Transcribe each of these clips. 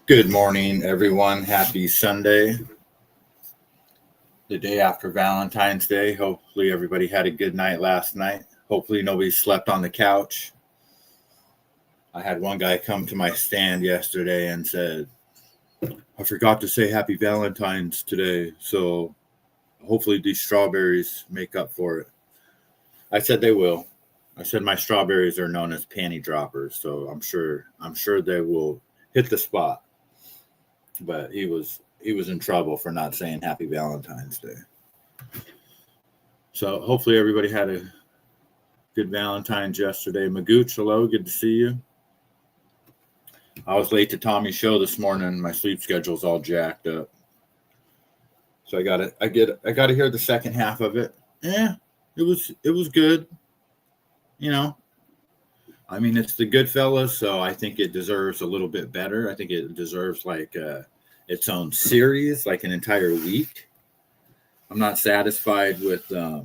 Good morning, everyone. Happy Sunday, the day after Valentine's Day. Hopefully, everybody had a good night last night. Hopefully, nobody slept on the couch. I had one guy come to my stand yesterday and said, I forgot to say Happy Valentine's today, so hopefully these strawberries make up for it. I said they will. I said my strawberries are known as panty droppers, so I'm sure they will hit the spot. But he was in trouble for not saying Happy Valentine's Day. So hopefully everybody had a good Valentine's yesterday. Magooch, hello, good to see you. I was late to Tommy's show this morning. My sleep schedule's all jacked up, so I gotta hear the second half of it. Yeah, it was good. You know, I mean, it's the Goodfellas, so I think it deserves a little bit better. I think it deserves like its own series, like an entire week. I'm not satisfied with. I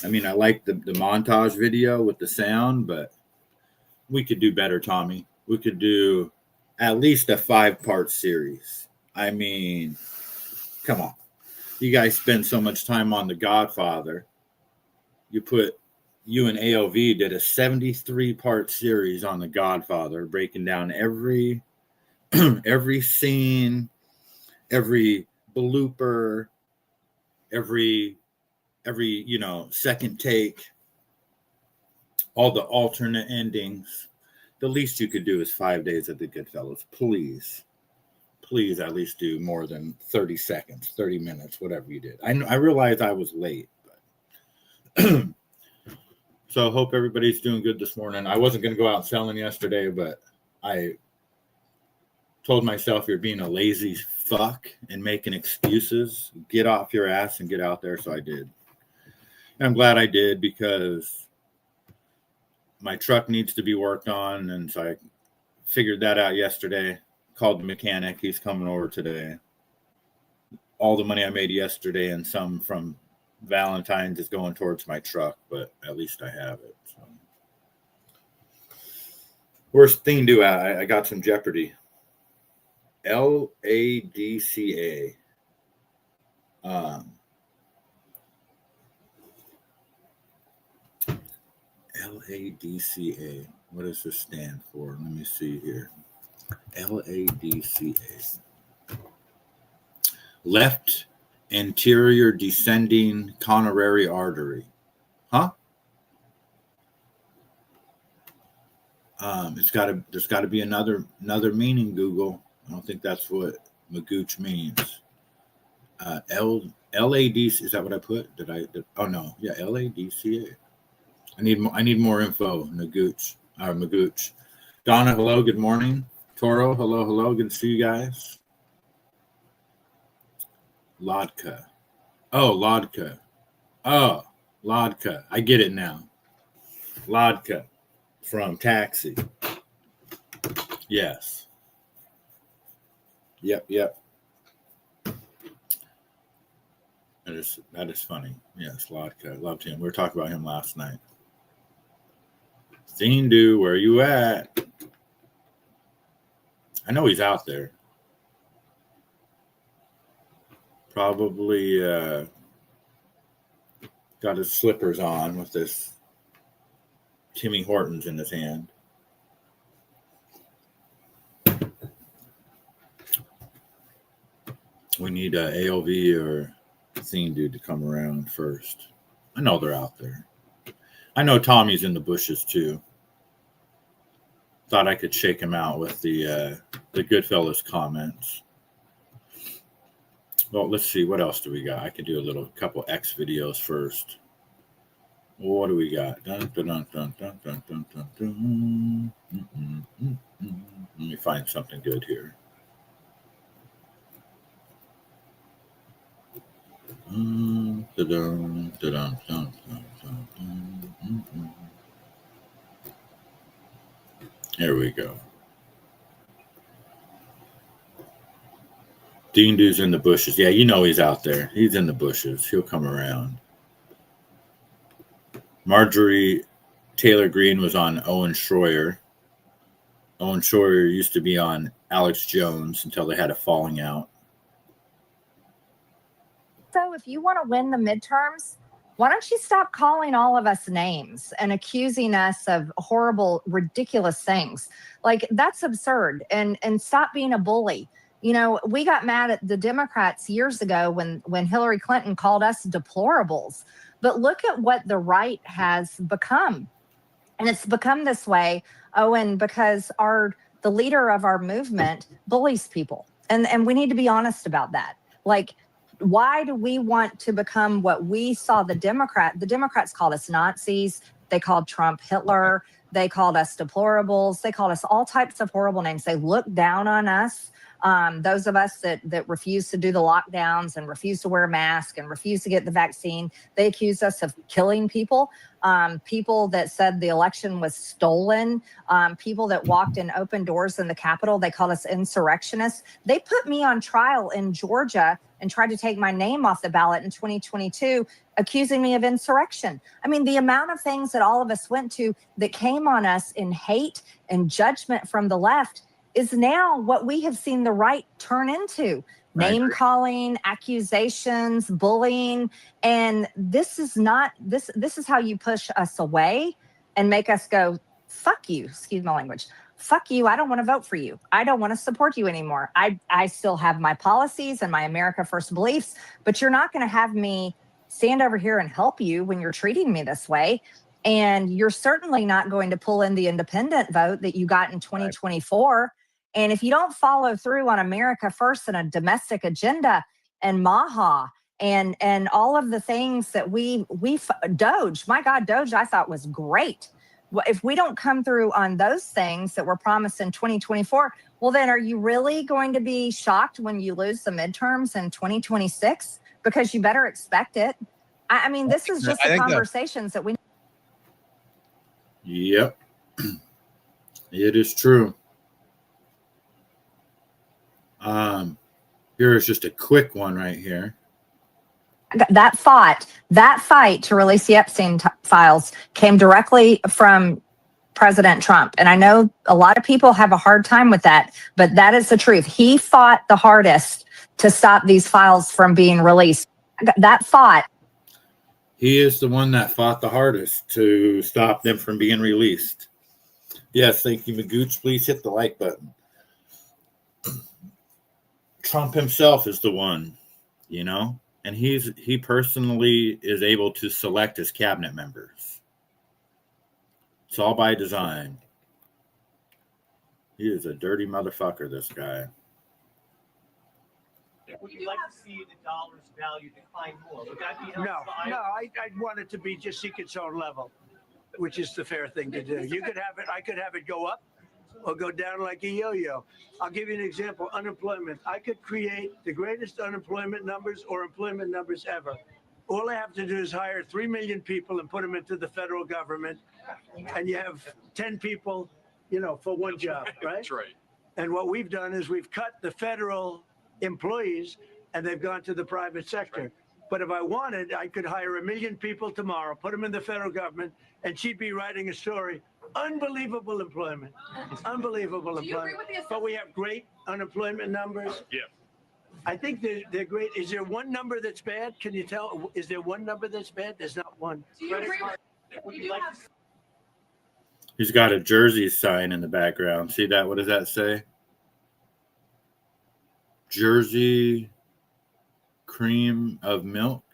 mean, I like the montage video with the sound, but we could do better, Tommy. We could do at least a 5-part series. I mean, come on. You guys spend so much time on The Godfather. You and AOV did a 73-part series on The Godfather, breaking down every scene, every blooper, every second take, all the alternate endings. The least you could do is 5 days of the Goodfellas. Please at least do more than 30 seconds, 30 minutes, whatever you did. I realized I was late, but so hope everybody's doing good this morning. I wasn't going to go out selling yesterday, but I told myself you're being a lazy fuck and making excuses. Get off your ass and get out there, so I did. And I'm glad I did because my truck needs to be worked on, and so I figured that out yesterday. Called the mechanic. He's coming over today. All the money I made yesterday and some from Valentine's is going towards my truck, but at least I have it. So. Where's thing do at? I got some Jeopardy. LADCA. LADCA. What does this stand for? Let me see here. LADCA. Left anterior descending coronary artery. Huh? There's gotta be another meaning, Google. I don't think that's what Magooch means. LADC, is that what I put? Oh no, yeah, LADCA. I need more info, Magooch. Donna, hello, good morning. Toro, hello, good to see you guys. Lodka. Oh, Lodka. Oh, Lodka. I get it now. Lodka from Taxi. Yes. Yep. That is funny. Yes, Lodka. Loved him. We were talking about him last night. Zindu, where you at? I know he's out there. Probably got his slippers on with this Timmy Hortons in his hand. We need AOV or Scene Dude to come around first. I know they're out there. I know Tommy's in the bushes too. Thought I could shake him out with the Goodfellas comments. Well, let's see. What else do we got? I could do a couple X videos first. What do we got? Dun, dun, dun, dun, dun, dun, dun, dun, dun. Let me find something good here. There we go. Dean Dude's in the bushes. Yeah, you know he's out there. He's in the bushes. He'll come around. Marjorie Taylor Greene was on Owen Schroyer. Owen Shroyer used to be on Alex Jones until they had a falling out. So if you want to win the midterms, why don't you stop calling all of us names and accusing us of horrible, ridiculous things? Like, that's absurd. And stop being a bully. You know, we got mad at the Democrats years ago when Hillary Clinton called us deplorables. But look at what the right has become. And it's become this way, Owen, because the leader of our movement bullies people. And we need to be honest about that. Like, why do we want to become what we saw the Democrats called us Nazis, they called Trump Hitler, they called us deplorables, they called us all types of horrible names. They looked down on us. Those of us that refuse to do the lockdowns and refuse to wear a mask and refuse to get the vaccine, they accused us of killing people. People that said the election was stolen, people that walked in open doors in the Capitol, they called us insurrectionists. They put me on trial in Georgia and tried to take my name off the ballot in 2022, accusing me of insurrection. I mean, the amount of things that all of us went to that came on us in hate and judgment from the left is now what we have seen the right turn into. Name calling, accusations, bullying. And this is not, this is how you push us away and make us go, fuck you, excuse my language. Fuck you, I don't want to vote for you. I don't want to support you anymore. I still have my policies and my America First beliefs, but you're not going to have me stand over here and help you when you're treating me this way. And you're certainly not going to pull in the independent vote that you got in 2024. And if you don't follow through on America First and a domestic agenda and MAHA and all of the things that Doge, my God, Doge I thought was great. If we don't come through on those things that were promised in 2024, well, then are you really going to be shocked when you lose the midterms in 2026? Because you better expect it. I mean, this is just the conversations that we. Yep. It is true. Here's just a quick one right here. That fight to release the Epstein files came directly from President Trump. And I know a lot of people have a hard time with that, but that is the truth. He fought the hardest to stop these files from being released. He is the one that fought the hardest to stop them from being released. Yes, thank you, Magooch. Please hit the like button. Trump himself is the one, you know, and he personally is able to select his cabinet members. It's all by design. He is a dirty motherfucker, this guy. Would you like to see the dollar's value decline more? Would that be helpful? No, I'd want it to be just seek its own level, which is the fair thing to do. You could have it, I could have it go up or go down like a yo-yo. I'll give you an example. Unemployment. I could create the greatest unemployment numbers or employment numbers ever. All I have to do is hire 3 million people and put them into the federal government, and you have 10 people, you know, for one job, right? That's right. And what we've done is we've cut the federal employees and they've gone to the private sector. Right. But if I wanted, I could hire 1 million people tomorrow, put them in the federal government, and she'd be writing a story. Unbelievable employment. Unbelievable employment. But we have great unemployment numbers. Yeah. I think they're great. Is there one number that's bad? Can you tell? Is there one number that's bad? There's not one. Do you agree with He's got a Jersey sign in the background. See that? What does that say? Jersey cream of milk.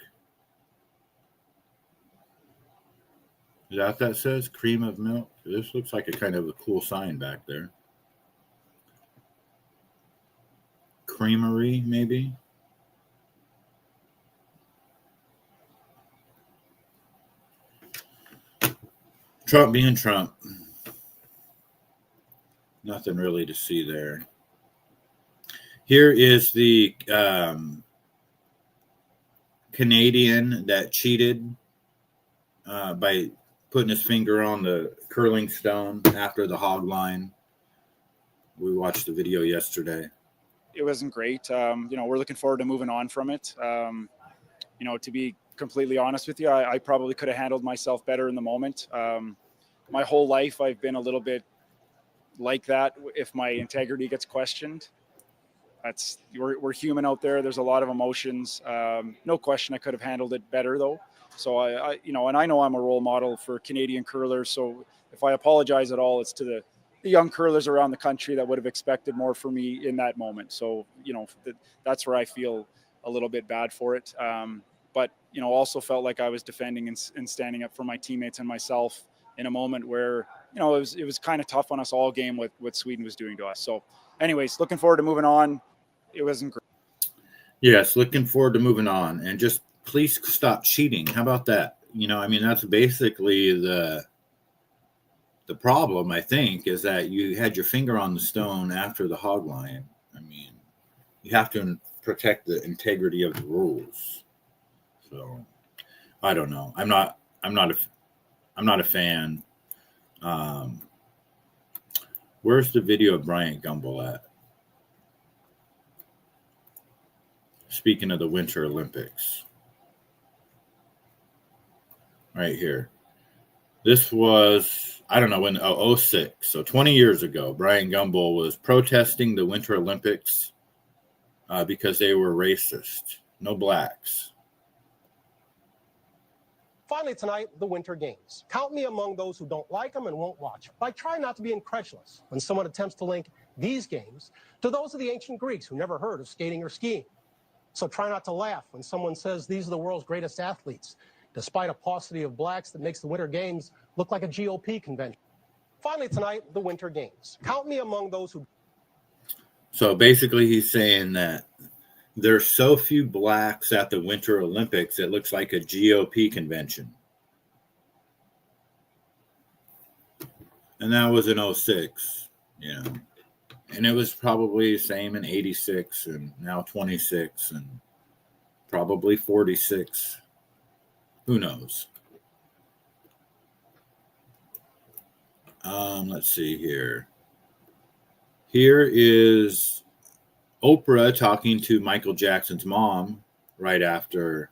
Is that what that says? Cream of milk? This looks like a kind of a cool sign back there. Creamery, maybe? Trump being Trump. Nothing really to see there. Here is the Canadian that cheated by putting his finger on the curling stone after the hog line. We watched the video yesterday. It wasn't great. We're looking forward to moving on from it. To be completely honest with you, I probably could have handled myself better in the moment. My whole life, I've been a little bit like that if my integrity gets questioned. We're human out there. There's a lot of emotions. No question I could have handled it better though. So I and I know I'm a role model for Canadian curlers. So if I apologize at all, it's to the young curlers around the country that would have expected more from me in that moment. So, that's where I feel a little bit bad for it. But, also felt like I was defending and standing up for my teammates and myself in a moment where, it was kind of tough on us all game what Sweden was doing to us. So anyways, looking forward to moving on. It wasn't great. Yes, looking forward to moving on, and just please stop cheating. How about that? That's basically the problem, I think, is that you had your finger on the stone after the hog line. You have to protect the integrity of the rules. So I don't know. I'm not a fan. Where's the video of Bryant Gumbel at? Speaking of the Winter Olympics. Right here. This was, I don't know when, 06. So 20 years ago, Bryant Gumbel was protesting the Winter Olympics because they were racist. No blacks. Finally tonight, the Winter Games. Count me among those who don't like them and won't watch them. But I try not to be incredulous when someone attempts to link these games to those of the ancient Greeks who never heard of skating or skiing. So try not to laugh when someone says these are the world's greatest athletes, despite a paucity of blacks that makes the Winter Games look like a GOP convention. Finally tonight, the Winter Games. Count me among those who... So basically he's saying that there's so few blacks at the Winter Olympics, it looks like a GOP convention. And that was in 06, And it was probably the same in 86 and now 26 and probably 46. Who knows? Let's see here. Here is Oprah talking to Michael Jackson's mom right after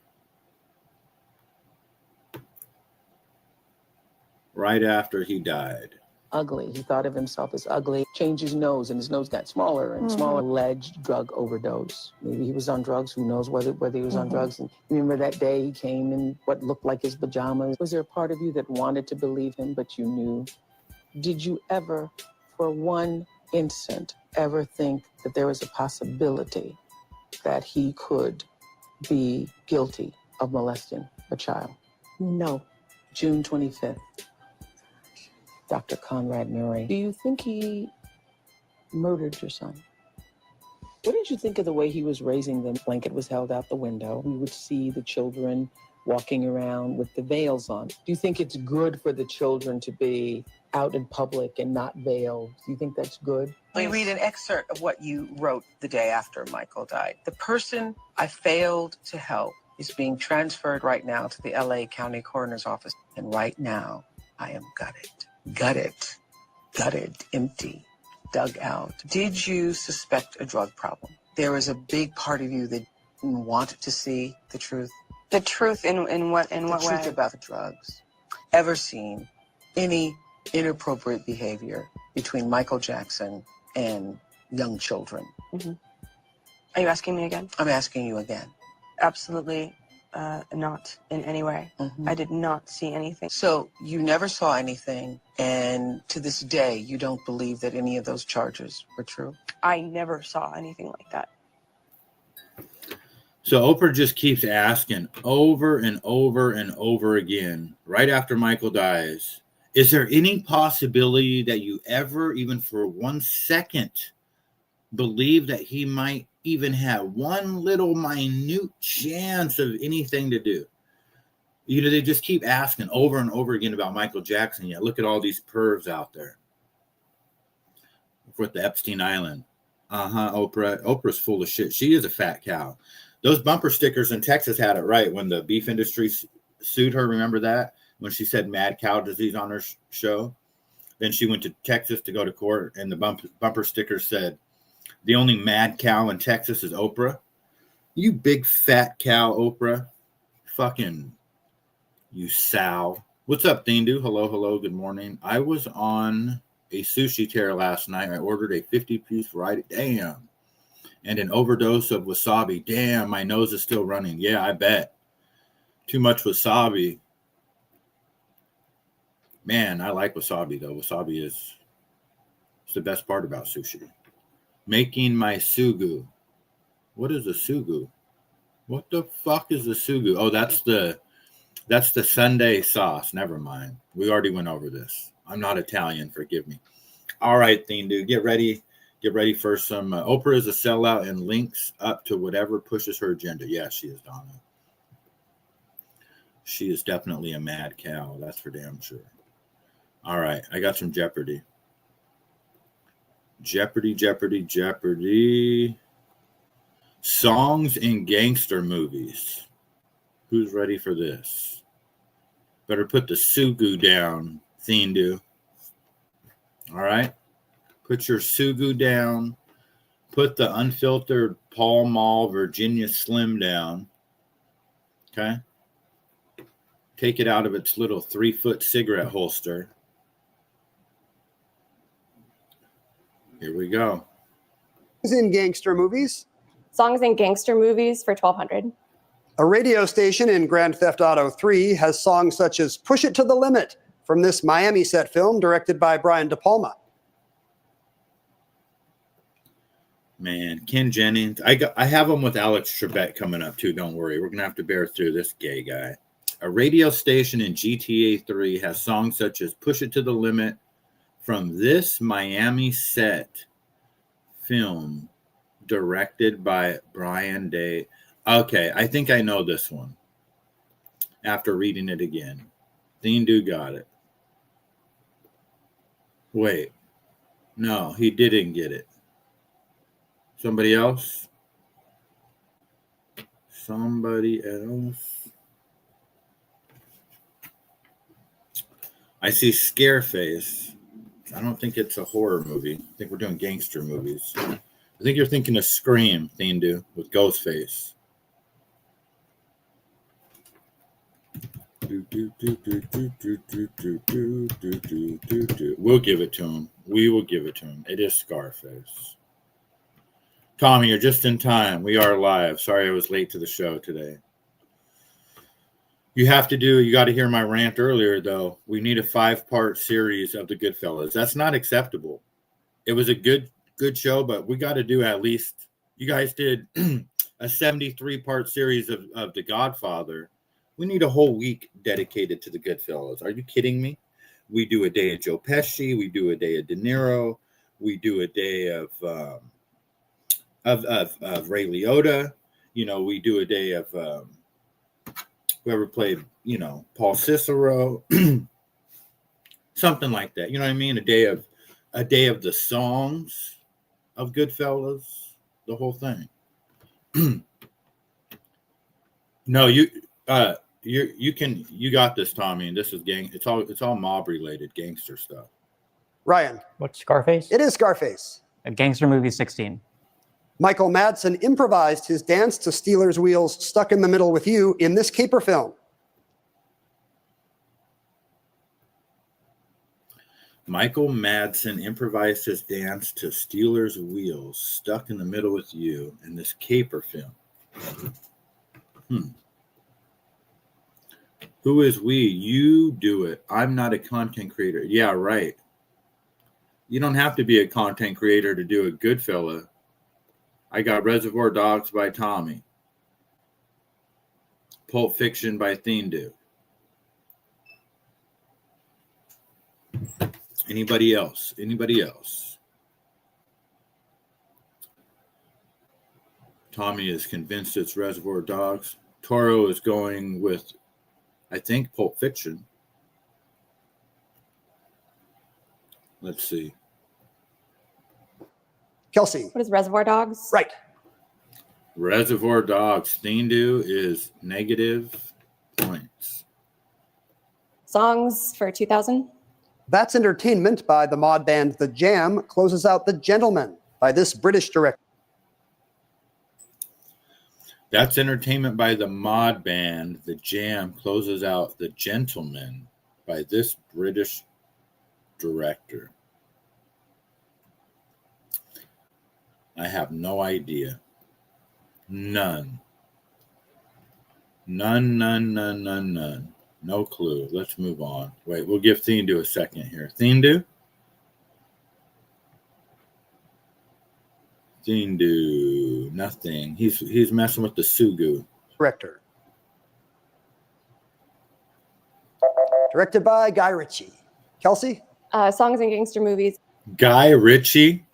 he died. Ugly. He thought of himself as ugly. Changed his nose, and his nose got smaller and smaller. Alleged drug overdose. Maybe he was on drugs. Who knows whether he was on drugs? And remember that day he came in what looked like his pajamas. Was there a part of you that wanted to believe him, but you knew? Did you ever, for one instant, ever think that there was a possibility that he could be guilty of molesting a child? No. June 25th. Dr. Conrad Murray. Do you think he murdered your son? What did you think of the way he was raising them? Blanket was held out the window. We would see the children walking around with the veils on. Do you think it's good for the children to be out in public and not veiled? Do you think that's good? Let me read an excerpt of what you wrote the day after Michael died. The person I failed to help is being transferred right now to the LA County Coroner's Office. And right now, I am gutted, empty, dug out. Did you suspect a drug problem? There was a big part of you that didn't want to see the truth. The truth in what way? The truth about the drugs. Ever seen any inappropriate behavior between Michael Jackson and young children? Are you asking me again? I'm asking you again. Absolutely not in any way. I did not see anything. So you never saw anything, and to this day, you don't believe that any of those charges were true? I never saw anything like that. So Oprah just keeps asking over and over and over again, right after Michael dies, is there any possibility that you ever, even for 1 second, believe that he might even have one little minute chance of anything to do? They just keep asking over and over again about Michael Jackson. Yeah, look at all these pervs out there with the Epstein Island. Oprah. Oprah's full of shit. She is a fat cow. Those bumper stickers in Texas had it right when the beef industry sued her. Remember that? When she said mad cow disease on her show? Then she went to Texas to go to court, and the bumper sticker said, the only mad cow in Texas is Oprah. You big fat cow, Oprah. Fucking you sow. What's up, Thindu? Hello, good morning. I was on a sushi tear last night. I ordered a 50-piece variety. Damn. And an overdose of wasabi. Damn, my nose is still running. Yeah, I bet. Too much wasabi. Man, I like wasabi, though. Wasabi is the best part about sushi. Making my sugu. What is a sugu? What the fuck is a sugu? Oh, that's the Sunday sauce. Never mind. We already went over this. I'm not Italian. Forgive me. All right, thing, dude. Get ready. Get ready for some. Oprah is a sellout and links up to whatever pushes her agenda. Yeah, she is, Donna. She is definitely a mad cow. That's for damn sure. All right. I got some Jeopardy. Jeopardy. Songs in gangster movies. Who's ready for this? Better put the sugu down, Thindu. All right? Put your sugu down. Put the unfiltered Pall Mall Virginia Slim down. Okay? Take it out of its little 3-foot cigarette holster. Here we go. In gangster movies. Songs in gangster movies for 1200. A radio station in Grand Theft Auto 3 has songs such as Push It to the Limit from this Miami set film directed by Brian De Palma. Man, Ken Jennings. I have him with Alex Trebek coming up too. Don't worry. We're going to have to bear through this gay guy. A radio station in GTA 3 has songs such as Push It to the Limit from this Miami set film directed by Brian Day. Okay, I think I know this one after reading it again. Thindu got it. Wait. No, he didn't get it. Somebody else? Somebody else? I see Scareface. I don't think it's a horror movie. I think we're doing gangster movies. I think you're thinking of Scream, Thindu, with Ghostface. We'll give it to him. We will give it to him. It is Scarface. Tommy, you're just in time. We are live. Sorry I was late to the show today. You got to hear my rant earlier, though. We need a 5-part series of the Goodfellas. That's not acceptable. It was a good show, but we got to do at least, you guys did a 73-part series of The Godfather. We need a whole week dedicated to the Goodfellas. Are you kidding me? We do a day of Joe Pesci. We do a day of De Niro. We do a day of Ray Liotta. You know, we do a day of whoever played, Paul Cicero, something like that. You know what I mean? A day of the songs of Goodfellas, the whole thing. No, you got this, Tommy. This is gang. It's all mob related gangster stuff. Ryan. What's Scarface? It is Scarface. A gangster movie 16. Michael Madsen improvised his dance to Steelers Wheels Stuck in the Middle with You in this caper film. Michael Madsen improvised his dance to Steelers Wheels Stuck in the Middle with You in this caper film. Who is we? You do it. I'm not a content creator. Yeah, right. You don't have to be a content creator to do a Goodfella. I got Reservoir Dogs by Tommy. Pulp Fiction by Thindu. Anybody else? Tommy is convinced it's Reservoir Dogs. Toro is going with, I think, Pulp Fiction. Let's see. Kelsey. What is Reservoir Dogs? Right. Reservoir Dogs. Thindu is negative points. Songs for 2000. That's Entertainment by the mod band The Jam closes out The Gentleman by this British director. That's Entertainment by the mod band The Jam closes out The Gentleman by this British director. I have no idea. None. None. No clue. Let's move on. Wait, we'll give Thindu a second here. Thindu? Thindu. Nothing. He's messing with the Sugu. Director. Directed by Guy Ritchie. Kelsey? Songs and gangster movies. Guy Ritchie?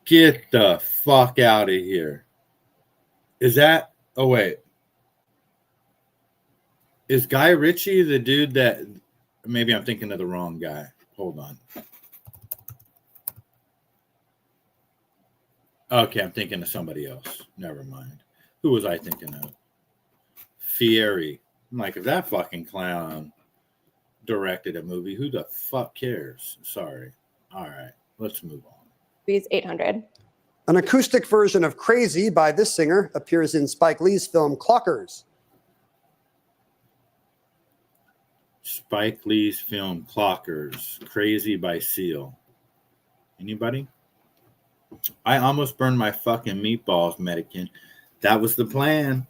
Get the fuck out of here. Is that... Oh, wait. Is Guy Ritchie the dude that... Maybe I'm thinking of the wrong guy. Hold on. Okay, I'm thinking of somebody else. Never mind. Who was I thinking of? Fieri. I'm like, if that fucking clown directed a movie, who the fuck cares? Sorry. All right, let's move on. Movies 800. An acoustic version of Crazy by this singer appears in Spike Lee's film Clockers. Spike Lee's film Clockers. Crazy by Seal. Anybody? I almost burned my fucking meatballs, Medican. That was the plan.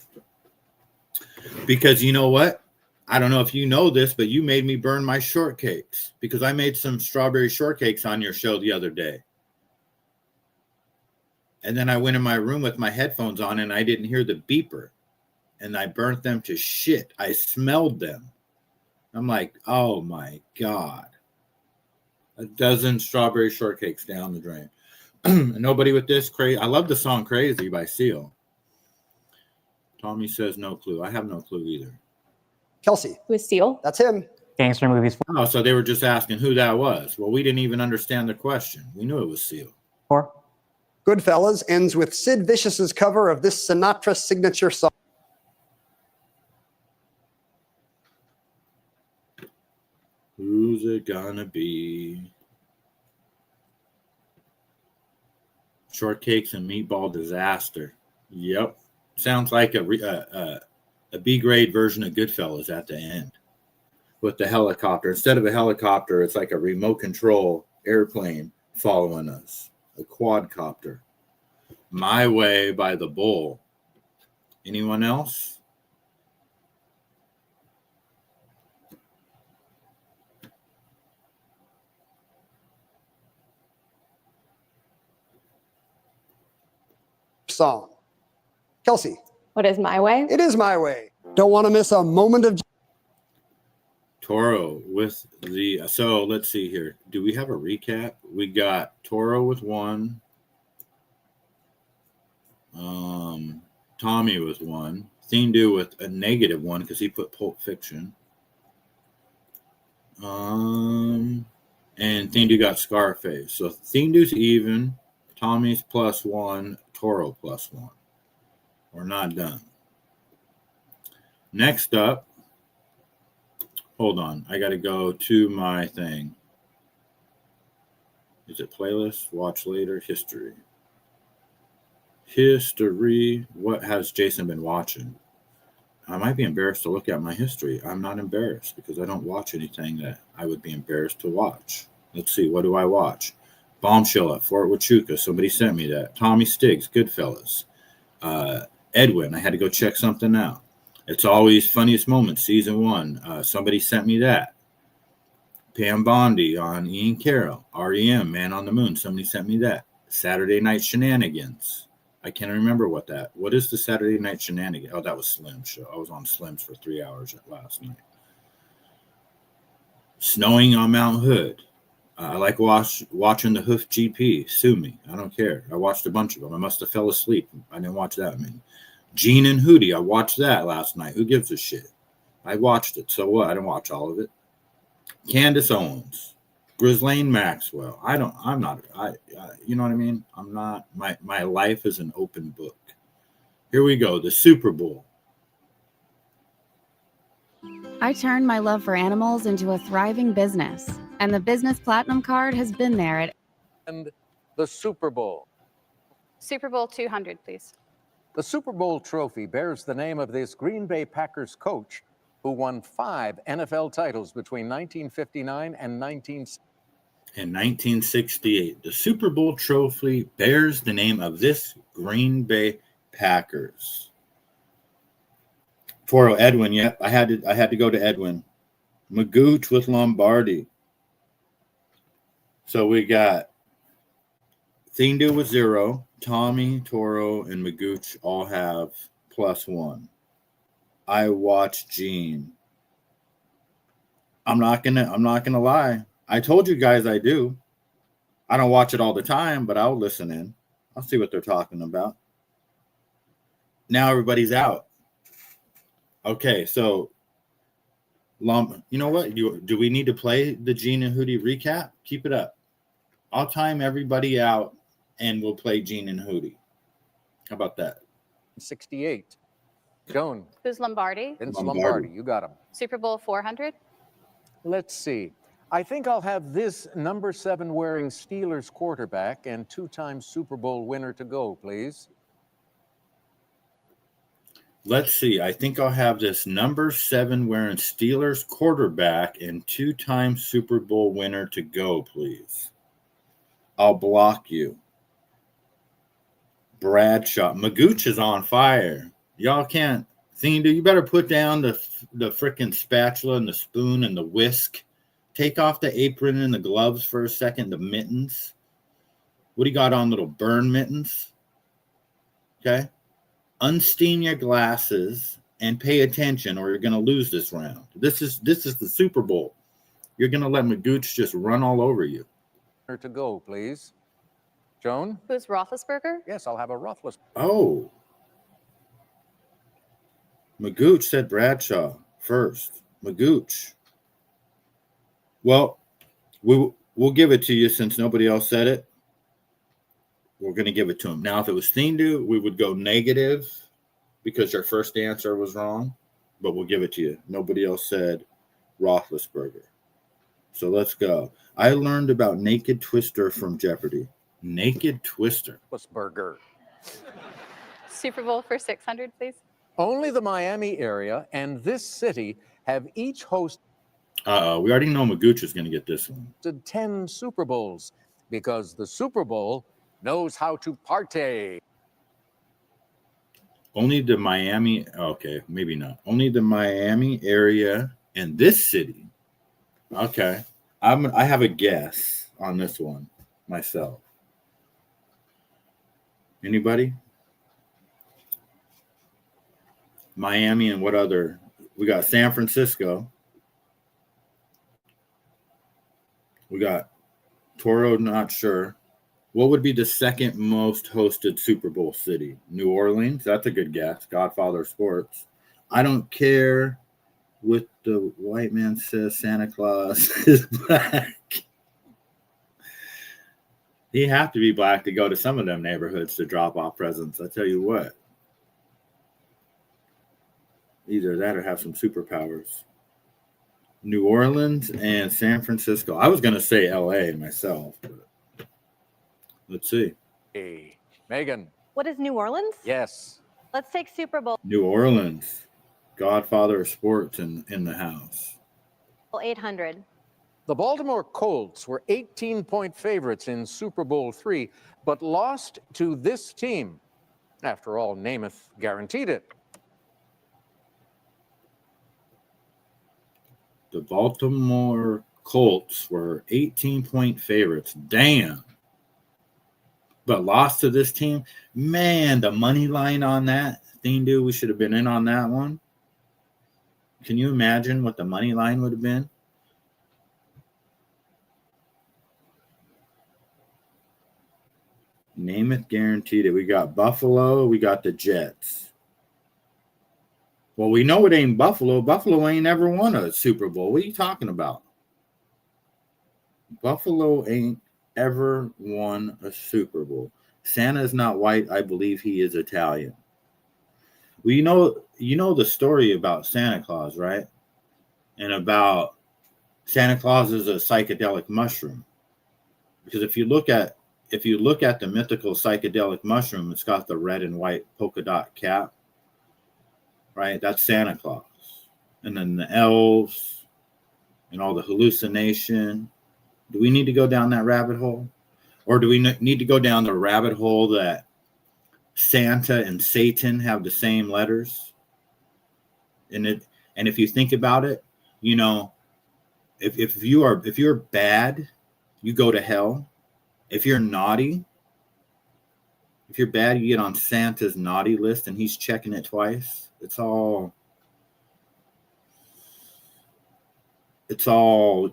Because you know what? I don't know if you know this, but you made me burn my shortcakes because I made some strawberry shortcakes on your show the other day. And then I went in my room with my headphones on and I didn't hear the beeper. And I burnt them to shit. I smelled them. I'm like, oh my God. A dozen strawberry shortcakes down the drain. Nobody with this crazy. I love the song Crazy by Seal. Tommy says no clue. I have no clue either. Kelsey. With Seal. That's him. Gangster movies. Oh, so they were just asking who that was. Well, we didn't even understand the question. We knew it was Seal. 4. Goodfellas ends with Sid Vicious's cover of this Sinatra signature song. Who's it gonna be? Shortcakes and meatball disaster. Yep. Sounds like a B-grade version of Goodfellas at the end with the helicopter. Instead of a helicopter, it's like a remote control airplane following us, a quadcopter. My Way by the Bull. Anyone else? Song. Kelsey. What is My Way? It is My Way. Don't want to miss a moment of... Toro with the... So let's see here. Do we have a recap? We got Toro with 1. Tommy with 1. Thindu with a -1 because he put Pulp Fiction. And Thindu got Scarface. So Thindu's even. Tommy's +1. Toro +1. We're not done. Next up, hold on. I got to go to my thing. Is it playlist? Watch later. History. History. What has Jason been watching? I might be embarrassed to look at my history. I'm not embarrassed because I don't watch anything that I would be embarrassed to watch. Let's see. What do I watch? Bombshell at Fort Huachuca. Somebody sent me that. Tommy Stiggs, Goodfellas. Edwin, I had to go check something out. It's Always Funniest Moments, Season 1. Somebody sent me that. Pam Bondi on Ian Carroll. REM, Man on the Moon. Somebody sent me that. Saturday Night Shenanigans. I can't remember what is the Saturday Night Shenanigans? Oh, that was Slim's show. I was on Slim's for 3 hours last night. Snowing on Mount Hood. I like watching the Hoof GP. Sue me. I don't care. I watched a bunch of them. I must have fell asleep. I didn't watch that many. Gene and Hootie. I watched that last night. Who gives a shit? I watched it. So what? I didn't watch all of it. Candace Owens. Ghislaine Maxwell. You know what I mean? I'm not, my life is an open book. Here we go. The Super Bowl. I turned my love for animals into a thriving business, and the Business Platinum Card has been there at... And the Super Bowl. Super Bowl 200, please. The Super Bowl trophy bears the name of this Green Bay Packers coach who won 5 NFL titles between 1959 and 19... In 1968, the Super Bowl trophy bears the name of this Green Bay Packers. Toro Edwin, yep, I had to go to Edwin. Magooch with Lombardi. So we got Thindu with 0. Tommy, Toro, and Magooch all have +1. I watch Gene. I'm not gonna lie. I told you guys I do. I don't watch it all the time, but I'll listen in. I'll see what they're talking about. Now everybody's out. Okay, so you know what? Do we need to play the Gene and Hootie recap? Keep it up. I'll time everybody out and we'll play Gene and Hootie. How about that? 68. Joan. Who's Lombardi? Vince Lombardi. You got him. Super Bowl 400. Let's see. I think I'll have this number 7 wearing Steelers quarterback and 2-time Super Bowl winner to go, please. Let's see. I think I'll have this number 7 wearing Steelers quarterback and 2-time Super Bowl winner to go, please. I'll block you. Bradshaw. Magooch is on fire. Y'all can't. Thindu, you better put down the frickin' spatula and the spoon and the whisk. Take off the apron and the gloves for a second, the mittens. What do you got on, little burn mittens? Okay. Unsteam your glasses and pay attention or you're going to lose this round. This is the Super Bowl. You're going to let Magooch just run all over you. To go, please. Joan? Who's Roethlisberger? Yes, I'll have a Roethlisberger. Oh. Magooch said Bradshaw first. Magooch. Well, we'll give it to you since nobody else said it. We're going to give it to him. Now, if it was Thindu, we would go negative because your first answer was wrong, but we'll give it to you. Nobody else said Roethlisberger. So let's go. I learned about Naked Twister from Jeopardy. Naked Twister. Roethlisberger. Super Bowl for 600, please. Only the Miami area and this city have each hosted. We already know Magooch is going to get this one. 10 Super Bowls because the Super Bowl knows how to party. Only the Miami. Okay, maybe not. Only the Miami area and this city. Okay, I have a guess on this one myself. Anybody? Miami and what other? We got San Francisco. We got Toro, not sure. What would be the second most hosted Super Bowl city? New Orleans. That's a good guess. Godfather of Sports. I don't care what the white man says. Santa Claus is black. He have to be black to go to some of them neighborhoods to drop off presents. I tell you what. Either that or have some superpowers. New Orleans and San Francisco. I was going to say LA myself, but let's see. Hey, Megan. What is New Orleans? Yes. Let's take Super Bowl New Orleans. Godfather of Sports in the house. 800. The Baltimore Colts were 18-point favorites in Super Bowl III, but lost to this team. After all, Namath guaranteed it. The Baltimore Colts were 18-point favorites. Damn. But lost to this team. Man, the money line on that thing, dude, we should have been in on that one. Can you imagine what the money line would have been? Namath guaranteed it. We got Buffalo. We got the Jets. Well, we know it ain't Buffalo. Buffalo ain't ever won a Super Bowl. What are you talking about? Buffalo ain't ever won a Super Bowl. Santa is not white. I believe he is Italian. Well, you know the story about Santa Claus, right? And about Santa Claus is a psychedelic mushroom. Because if you look at the mythical psychedelic mushroom, it's got the red and white polka dot cap. Right? That's Santa Claus. And then the elves and all the hallucination. Do we need to go down that rabbit hole? Or do we need to go down the rabbit hole that Santa and Satan have the same letters? And if you think about it, you know, if you're bad, you go to hell. If you're naughty, if you're bad, you get on Santa's naughty list and he's checking it twice. It's all,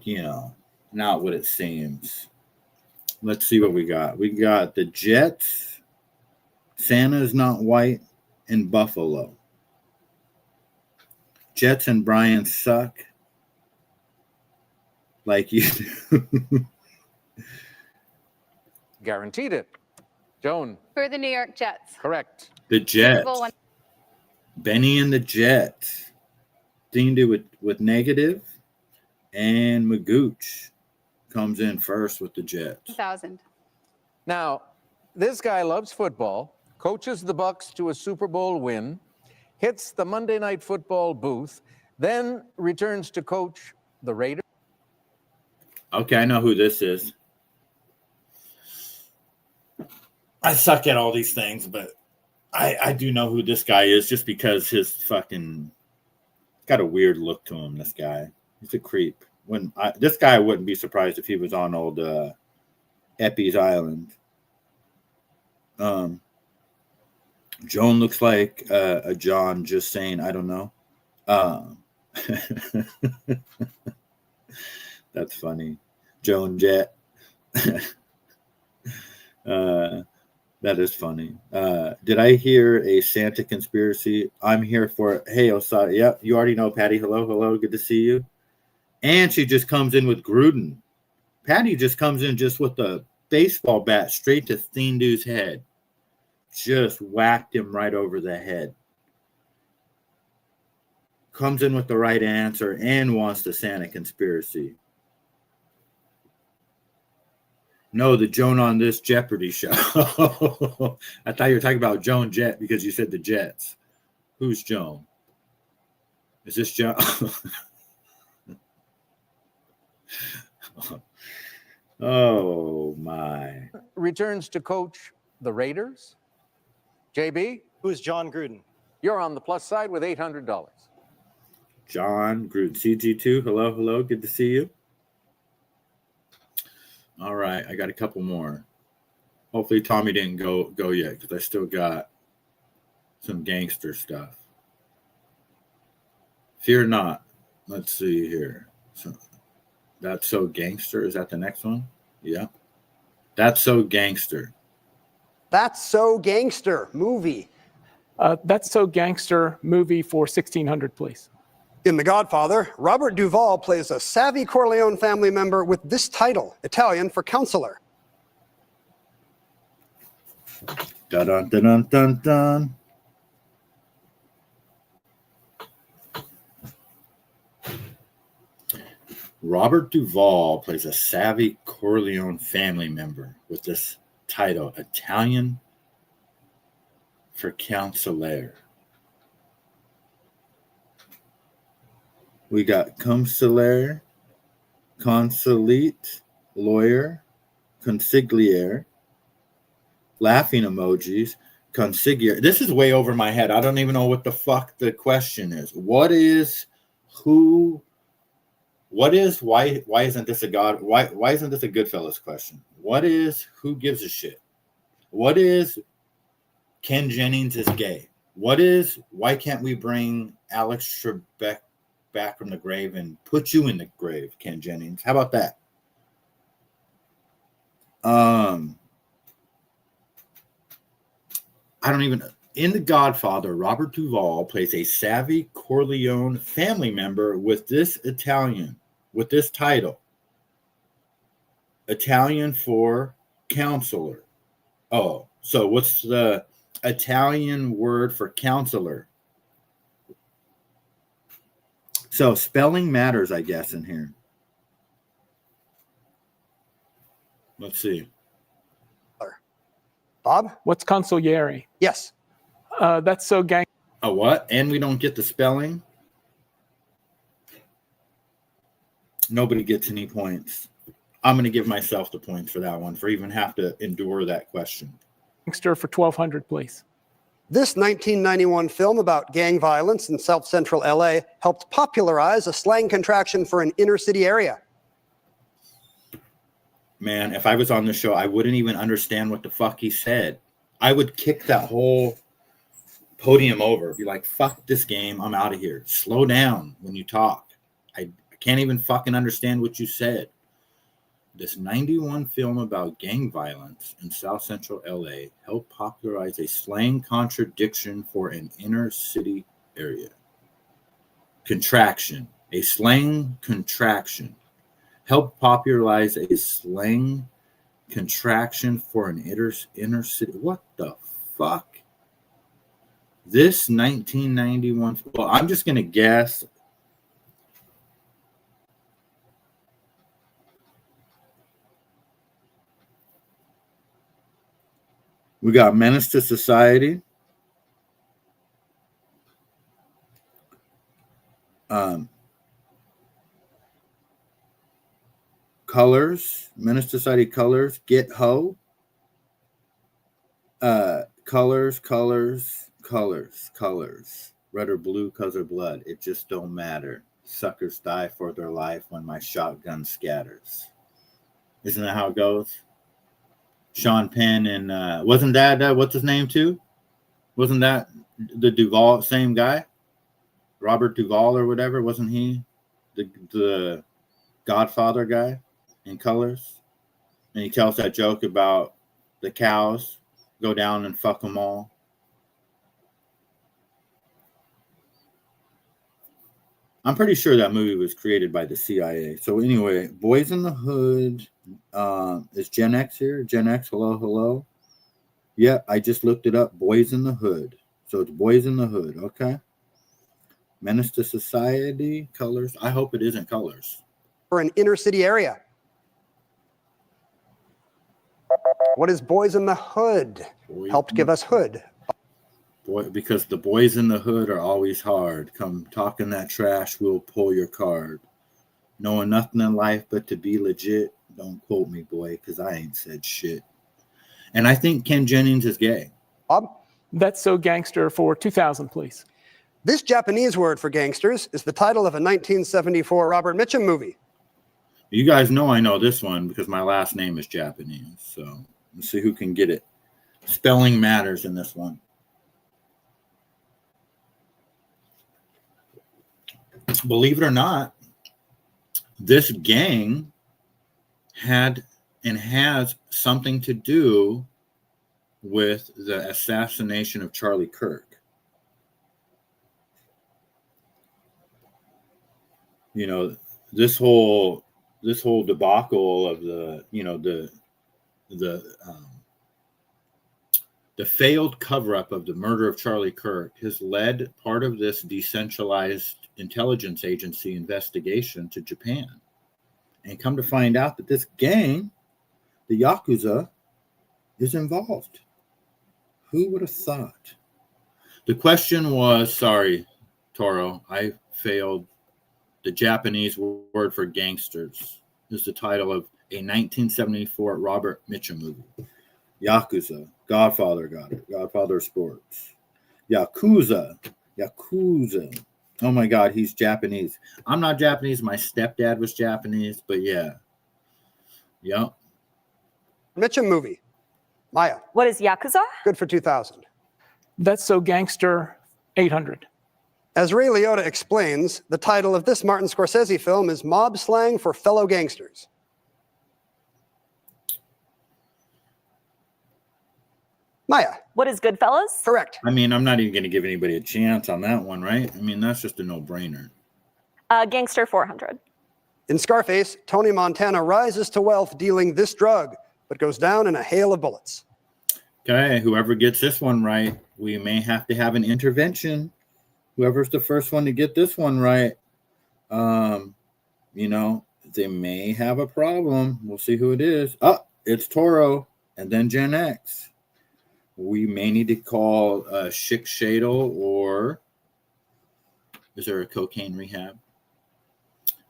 you know, not what it seems. Let's see what we got. We got the Jets, Santa's Not White, and Buffalo. Jets and Brian suck. Like you do. Guaranteed it. Joan. For the New York Jets. Correct. The Jets. Super Bowl one. Benny and the Jets. Thing to do with negative. And Magooch comes in first with the Jets. 1,000. Now, this guy loves football, coaches the Bucks to a Super Bowl win, hits the Monday Night Football booth, then returns to coach the Raiders. Okay, I know who this is. I suck at all these things, but I do know who this guy is just because his fucking got a weird look to him, this guy. He's a creep. This guy wouldn't be surprised if he was on old Eppy's Island. Joan looks like a John, just saying, I don't know. That's funny. Joan Jett. That is funny. Did I hear a Santa conspiracy? I'm here for it. Hey, Osada. Yep, you already know, Patty. Hello. Good to see you. And she just comes in with Gruden. Patty just comes in just with a baseball bat straight to Thindu's head. Just whacked him right over the head. Comes in with the right answer and wants the Santa conspiracy. No, the Joan on this Jeopardy show. I thought you were talking about Joan Jett because you said the Jets. Who's Joan? Is this Joan? Oh, my. Returns to coach the Raiders. JB? Who's John Gruden? You're on the plus side with $800. John Gruden. CG2, hello. Good to see you. All right, I got a couple more. Hopefully Tommy didn't go yet because I still got some gangster stuff. Fear not. Let's see here. So, That's So Gangster. Is that the next one? Yeah. That's So Gangster. That's So Gangster movie. That's So Gangster movie for 1,600, please. In The Godfather, Robert Duvall plays a savvy Corleone family member with this title, Italian for counselor. Dun dun dun dun dun. Robert Duvall plays a savvy Corleone family member with this title, Italian for counselor. We got consulate, lawyer, consigliere, laughing emojis, consigliere. This is way over my head. I don't even know what the fuck the question is. Why isn't this a Goodfellas question? What is, who gives a shit? What is, Ken Jennings is gay? What is, why can't we bring Alex Trebek back from the grave and put you in the grave, Ken Jennings? How about that? In The Godfather, Robert Duvall plays a savvy Corleone family member with this title. Italian for counselor. Oh, so what's the Italian word for counselor? So spelling matters, I guess, in here. Let's see. Bob? What's consigliere? Yes. That's So Gang. A what? And we don't get the spelling? Nobody gets any points. I'm going to give myself the points for that one, for even have to endure that question. Gangster for 1,200, please. This 1991 film about gang violence in South Central LA helped popularize a slang contraction for an inner city area. Man, if I was on the show, I wouldn't even understand what the fuck he said. I would kick that whole podium over, be like, fuck this game, I'm out of here. Slow down when you talk. I can't even fucking understand what you said. This 91 film about gang violence in South Central LA helped popularize a slang contradiction for an inner city area. Contraction. A slang contraction. Helped popularize a slang contraction for an inner city. What the fuck? This 1991. Well, I'm just going to guess. We got Menace to Society. Colors. Menace to Society Colors. Get Ho. Colors. Red or blue, colors or blood. It just don't matter. Suckers die for their life when my shotgun scatters. Isn't that how it goes? Sean Penn and wasn't that what's his name too? Wasn't that the Duvall same guy? Robert Duvall or whatever, wasn't he the Godfather guy in Colors? And he tells that joke about the cows go down and fuck them all. I'm pretty sure that movie was created by the CIA. So anyway, Boys in the Hood. Is Gen X here? Gen X, hello. Yeah, I just looked it up. Boys in the Hood. So it's Boys in the Hood. Okay. Menace to Society, Colors. I hope it isn't Colors. For an inner city area. What is Boys in the Hood? Helped give us Hood. Boy, because the boys in the hood are always hard. Come talking that trash, we'll pull your card. Knowing nothing in life but to be legit. Don't quote me, boy, because I ain't said shit. And I think Ken Jennings is gay. That's So Gangster for 2,000, please. This Japanese word for gangsters is the title of a 1974 Robert Mitchum movie. You guys know I know this one because my last name is Japanese. So let's see who can get it. Spelling matters in this one. Believe it or not, this gang had and has something to do with the assassination of Charlie Kirk. You know, this whole debacle of the failed cover-up of the murder of Charlie Kirk has led part of this decentralized intelligence agency investigation to Japan. And come to find out that this gang, the Yakuza, is involved. Who would have thought? The question was, sorry, Toro, I failed. The Japanese word for gangsters is the title of a 1974 Robert Mitchum movie. Yakuza. Godfather got it. Godfather of Sports. Yakuza. Oh my God, he's Japanese. I'm not Japanese. My stepdad was Japanese, but yeah. Yep. Mitchum movie. Maya. What is Yakuza? Good for 2,000. That's So Gangster, 800. As Ray Liotta explains, the title of this Martin Scorsese film is mob slang for fellow gangsters. Maya. What is Goodfellas? Correct. I mean, I'm not even going to give anybody a chance on that one, right? I mean, that's just a no-brainer. Gangster 400. In Scarface, Tony Montana rises to wealth dealing this drug, but goes down in a hail of bullets. Okay, whoever gets this one right, we may have to have an intervention. Whoever's the first one to get this one right, they may have a problem. We'll see who it is. Oh, it's Toro and then Gen X. We may need to call Schick Shadle, or is there a cocaine rehab?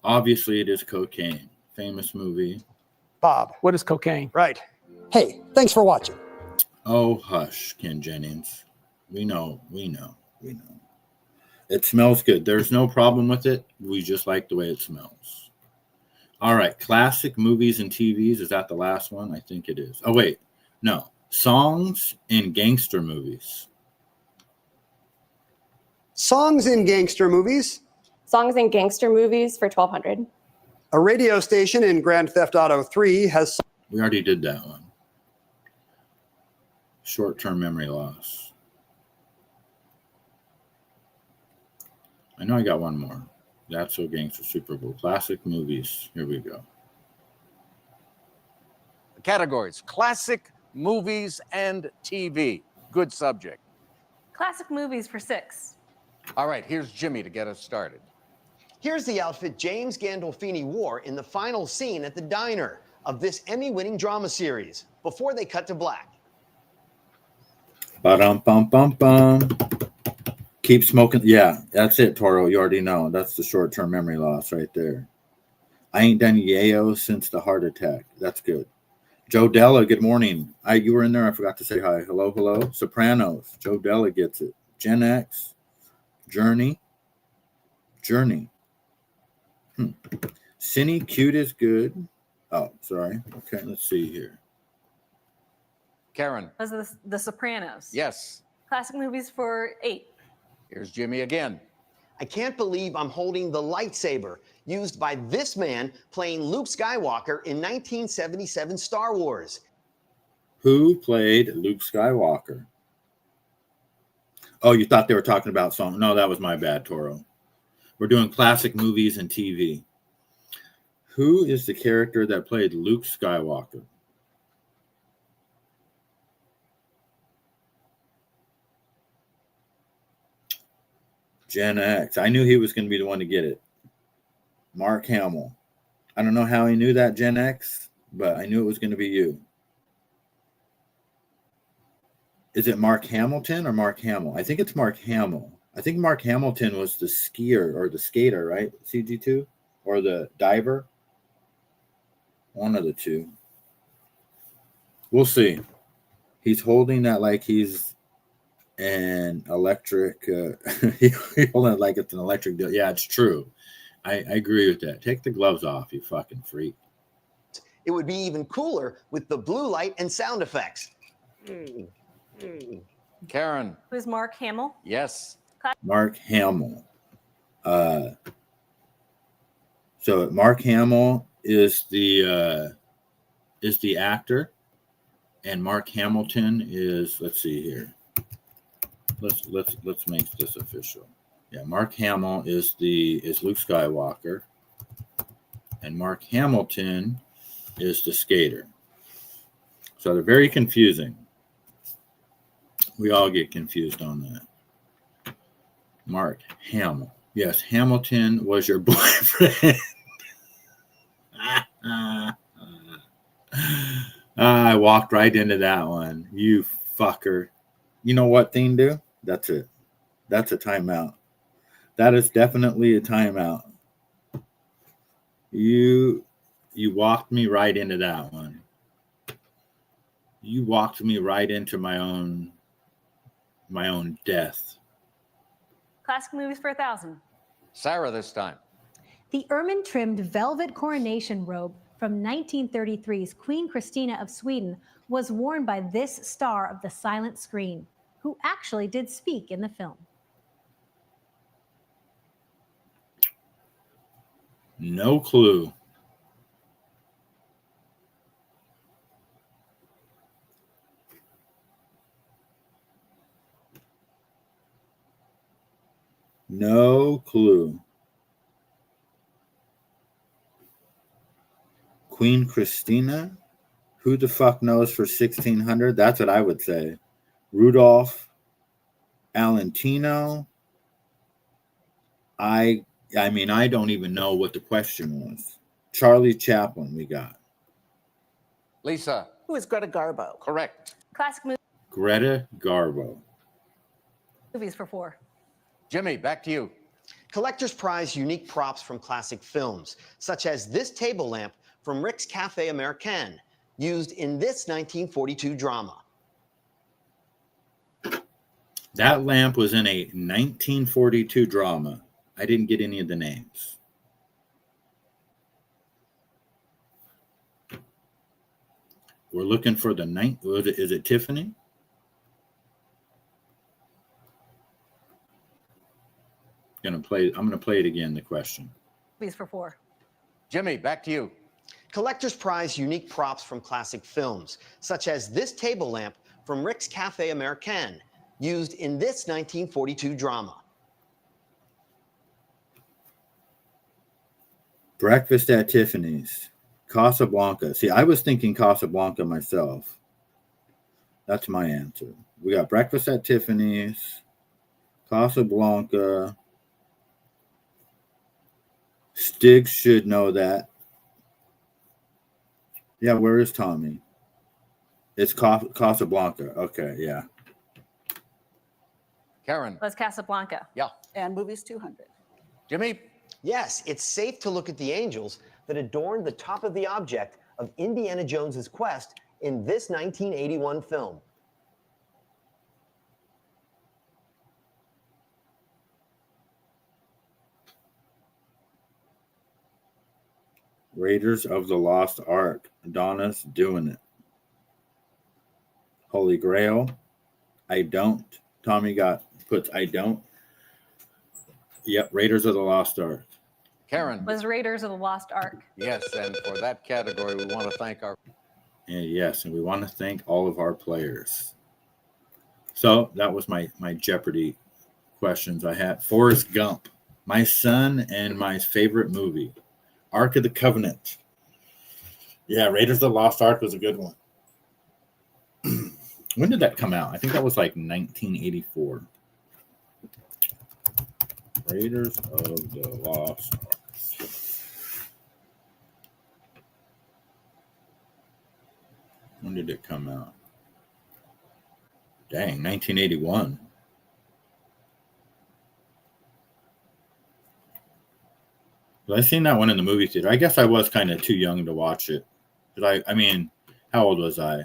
Obviously, it is cocaine. Famous movie. Bob. What is cocaine? Right. Hey, thanks for watching. Oh, hush, Ken Jennings. We know. It smells good. There's no problem with it. We just like the way it smells. All right. Classic movies and TVs. Is that the last one? I think it is. Oh, wait. No. Songs in gangster movies. Songs in gangster movies. Songs in gangster movies for 1200. A radio station in Grand Theft Auto 3 has... We already did that one. Short-term memory loss. I know I got one more. That's So Gangster Super Bowl. Classic movies. Here we go. Categories: classic movies and TV. Good subject. Classic movies for 6. All right, here's Jimmy to get us started. Here's the outfit James Gandolfini wore in the final scene at the diner of this Emmy-winning drama series before they cut to black. Ba-dum-bum-bum-bum. Keep smoking. Yeah, that's it, Toro. You already know. That's the short-term memory loss right there. I ain't done yayo since the heart attack. That's good. Joe Della, good morning. You were in there. I forgot to say hi. Hello, hello. Sopranos. Joe Della gets it. Gen X. Journey. Cine Cute is good. Oh, sorry. Okay, let's see here. Karen. Was the Sopranos? Yes. Classic movies for 8. Here's Jimmy again. I can't believe I'm holding the lightsaber used by this man playing Luke Skywalker in 1977 Star Wars. Who played Luke Skywalker? Oh, you thought they were talking about song? No, that was my bad, Toro. We're doing classic movies and TV. Who is the character that played Luke Skywalker? Gen X. I knew he was going to be the one to get it. Mark Hamill. I don't know how he knew that, Gen X, but I knew it was going to be you. Is it Mark Hamilton or Mark Hamill? I think it's Mark Hamill. I think Mark Hamilton was the skier or the skater, right? CG2? Or the diver? One of the two. We'll see. He's holding that like he's an electric. He's holding it like it's an electric deal. Yeah, it's true. I agree with that. Take the gloves off, you fucking freak. It would be even cooler with the blue light and sound effects. Karen. Who's Mark Hamill? Yes. Mark Hamill. So Mark Hamill is the actor, and Mark Hamilton is. Let's see here. Let's make this official. Yeah, Mark Hamill is Luke Skywalker, and Mark Hamilton is the skater. So they're very confusing. We all get confused on that. Mark Hamill. Yes, Hamilton was your boyfriend. I walked right into that one. You fucker. You know what thing do? That's it. That's a timeout. That is definitely a timeout. You walked me right into that one. You walked me right into my own death. Classic movies for 1,000. Sarah this time. The ermine-trimmed velvet coronation robe from 1933's Queen Christina of Sweden was worn by this star of the silent screen, who actually did speak in the film. No clue. No clue. Queen Christina? Who the fuck knows for 1600? That's what I would say. Rudolph Valentino. I mean, I don't even know what the question was. Charlie Chaplin, we got. Lisa. Who is Greta Garbo? Correct. Classic Greta Garbo. movies for 4. Jimmy, back to you. Collectors prize unique props from classic films, such as this table lamp from Rick's Cafe Americain, used in this 1942 drama? That lamp was in a 1942 drama. I didn't get any of the names. We're looking for the ninth. Is it Tiffany? I'm gonna play it again, the question. Please for 4. Jimmy, back to you. Collectors prize unique props from classic films, such as this table lamp from Rick's Cafe Americain, used in this 1942 drama. Breakfast at Tiffany's. Casablanca. See, I was thinking Casablanca myself. That's my answer. We got Breakfast at Tiffany's, Casablanca. Stiggs should know that. Yeah, where is Tommy? It's Casablanca. Okay, yeah. Karen. Was Casablanca. Yeah. And movies 200. Jimmy. Yes, it's safe to look at the angels that adorned the top of the object of Indiana Jones's quest in this 1981 film. Raiders of the Lost Ark. Donna's doing it. Holy Grail. I don't. Tommy puts I don't. Yep, Raiders of the Lost Ark. Karen. Was Raiders of the Lost Ark. Yes, and for that category, we want to thank our... And yes, and we want to thank all of our players. So that was my Jeopardy questions I had. Forrest Gump, my son and my favorite movie. Ark of the Covenant. Yeah, Raiders of the Lost Ark was a good one. When did that come out? I think that was like 1984. Raiders of the Lost Ark. When did it come out? Dang, 1981. But I seen that one in the movie theater. I guess I was kind of too young to watch it. But I mean, how old was I?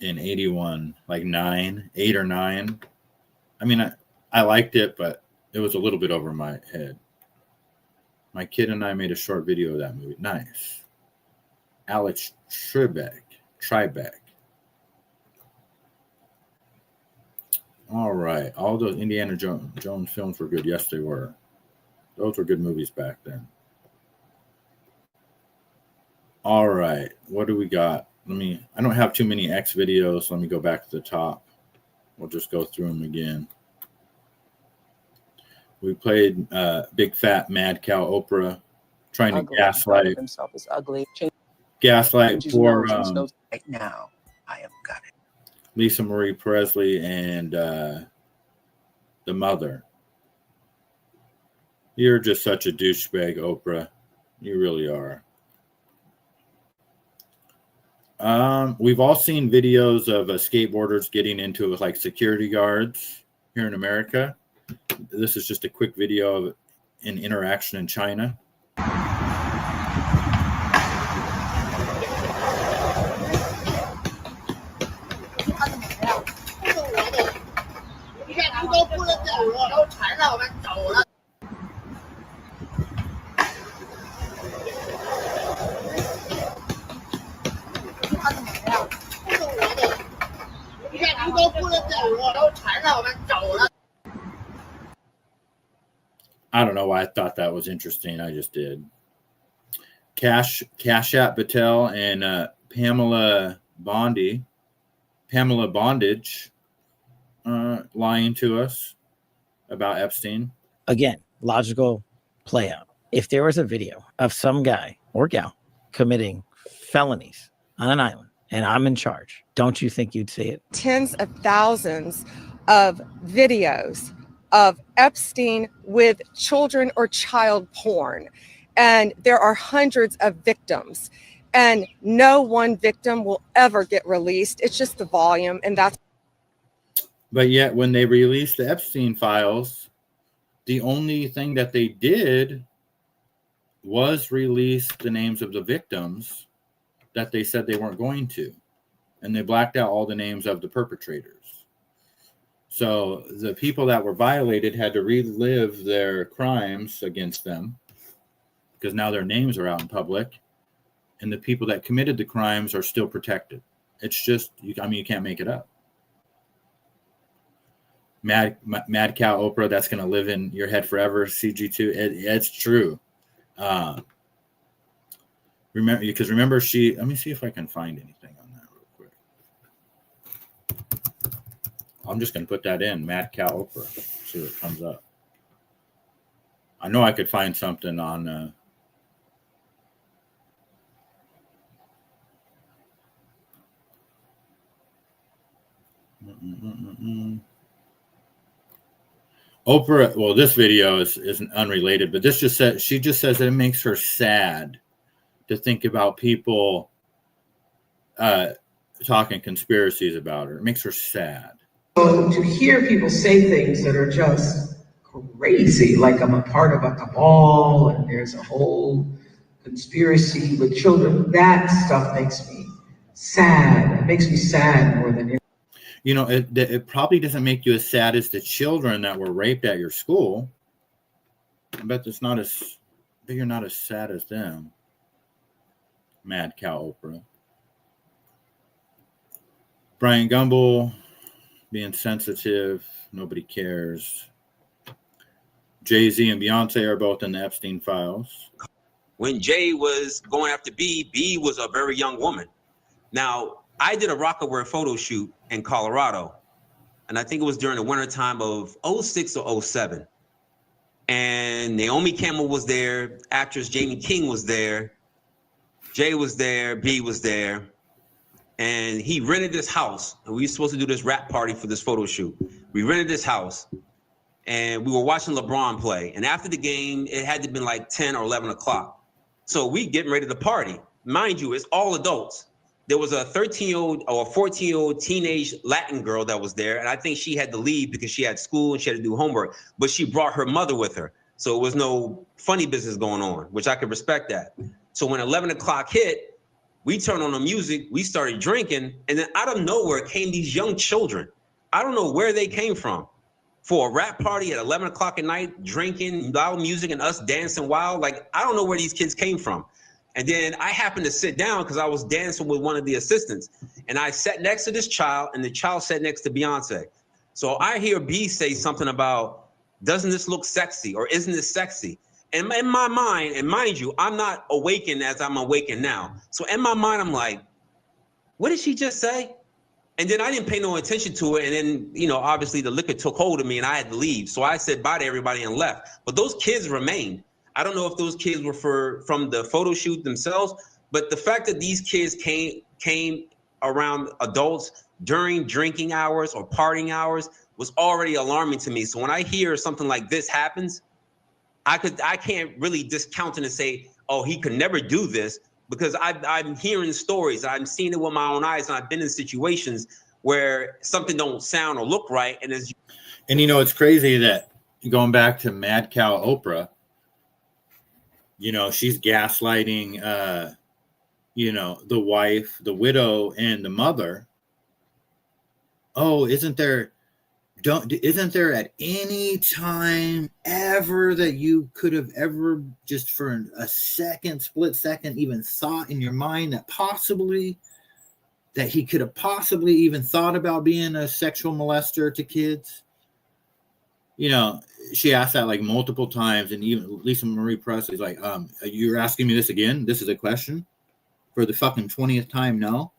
In 81, like 8 or 9. I mean, I liked it, but it was a little bit over my head. My kid and I made a short video of that movie. Nice. Alex Tribeck. All right. All those Indiana Jones films were good. Yes, they were. Those were good movies back then. All right. What do we got? I don't have too many X videos. Let me go back to the top. We'll just go through them again. We played Big Fat Mad Cow Oprah, trying to gaslight himself is ugly. Gaslight for right now. I have got it. Lisa Marie Presley and the mother. You're just such a douchebag, Oprah. You really are. We've all seen videos of skateboarders getting into it with like security guards here in America. This is just a quick video of an interaction in China. I don't know why I thought that was interesting. I just did. Cash App Patel and Pamela Bondage lying to us about Epstein. Again, logical play out. If there was a video of some guy or gal committing felonies on an island and I'm in charge, don't you think you'd see it? Tens of thousands of videos of Epstein with children or child porn. And there are hundreds of victims. And no one victim will ever get released. It's just the volume. And that's. But yet when they released the Epstein files, the only thing that they did was released the names of the victims that they said they weren't going to. And they blacked out all the names of the perpetrators. So the people that were violated had to relive their crimes against them because now their names are out in public. And the people that committed the crimes are still protected. It's just, you can't make it up. Mad Cow Oprah, that's going to live in your head forever. CG2, it's true. Remember she, let me see if I can find anything on that real quick. I'm just going to put that in, Mad Cow Oprah, see what comes up. I know I could find something on Oprah. Well, this video is unrelated, but this just says, she just says that it makes her sad to think about people talking conspiracies about her. It makes her sad. So to hear people say things that are just crazy, like I'm a part of a cabal and there's a whole conspiracy with children, that stuff makes me sad. It makes me sad more than it probably doesn't make you as sad as the children that were raped at your school. I bet you're not as sad as them. Mad Cow Oprah. Brian Gumble being sensitive. Nobody cares. Jay-Z and Beyonce are both in the Epstein files. When Jay was going after B was a very young woman. Now, I did a Rockaware photo shoot in Colorado, and I think it was during the winter time of 06 or 07. And Naomi Campbell was there, actress Jamie King was there, Jay was there, B was there, and he rented this house. And we were supposed to do this rap party for this photo shoot. We rented this house, and we were watching LeBron play. And after the game, it had to have been like 10 or 11 o'clock. So we getting ready to party. Mind you, it's all adults. There was a 13-year-old or a 14-year-old teenage Latin girl that was there, and I think she had to leave because she had school and she had to do homework, but she brought her mother with her. So it was no funny business going on, which I could respect that. So when 11 o'clock hit, we turned on the music, we started drinking, and then out of nowhere came these young children. I don't know where they came from. For a rap party at 11 o'clock at night, drinking, loud music, and us dancing wild, like, I don't know where these kids came from. And then I happened to sit down because I was dancing with one of the assistants. And I sat next to this child, and the child sat next to Beyonce. So I hear B say something about, doesn't this look sexy? Or isn't this sexy? And in my mind, and mind you, I'm not awakened as I'm awakened now. So in my mind, I'm like, what did she just say? And then I didn't pay no attention to it. And then, obviously the liquor took hold of me and I had to leave. So I said bye to everybody and left. But those kids remained. I don't know if those kids were from the photo shoot themselves, but the fact that these kids came around adults during drinking hours or partying hours was already alarming to me. So when I hear something like this happens, I can't really discount it and say, oh, he could never do this, because I'm hearing stories, I'm seeing it with my own eyes, and I've been in situations where something don't sound or look right. And it's crazy that going back to Mad Cow Oprah, she's gaslighting, the wife, the widow, and the mother. Oh, isn't there at any time ever that you could have ever just for a split second, even thought in your mind that he could have possibly even thought about being a sexual molester to kids? She asked that like multiple times, and even Lisa Marie Presley's like, you're asking me this again? This is a question for the fucking 20th time? No.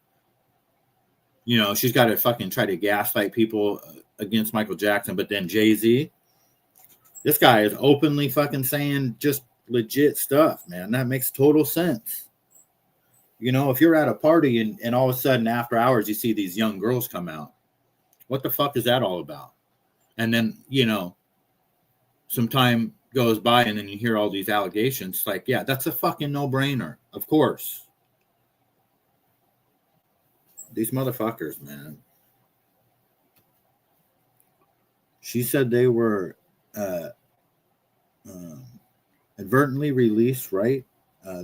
She's got to fucking try to gaslight people against Michael Jackson, but then Jay-Z, this guy is openly fucking saying just legit stuff, man. That makes total sense. If you're at a party and all of a sudden after hours you see these young girls come out, what the fuck is that all about? And then, some time goes by and then you hear all these allegations. Like, yeah, that's a fucking no-brainer. Of course. These motherfuckers, man. She said they were Advertently released, right?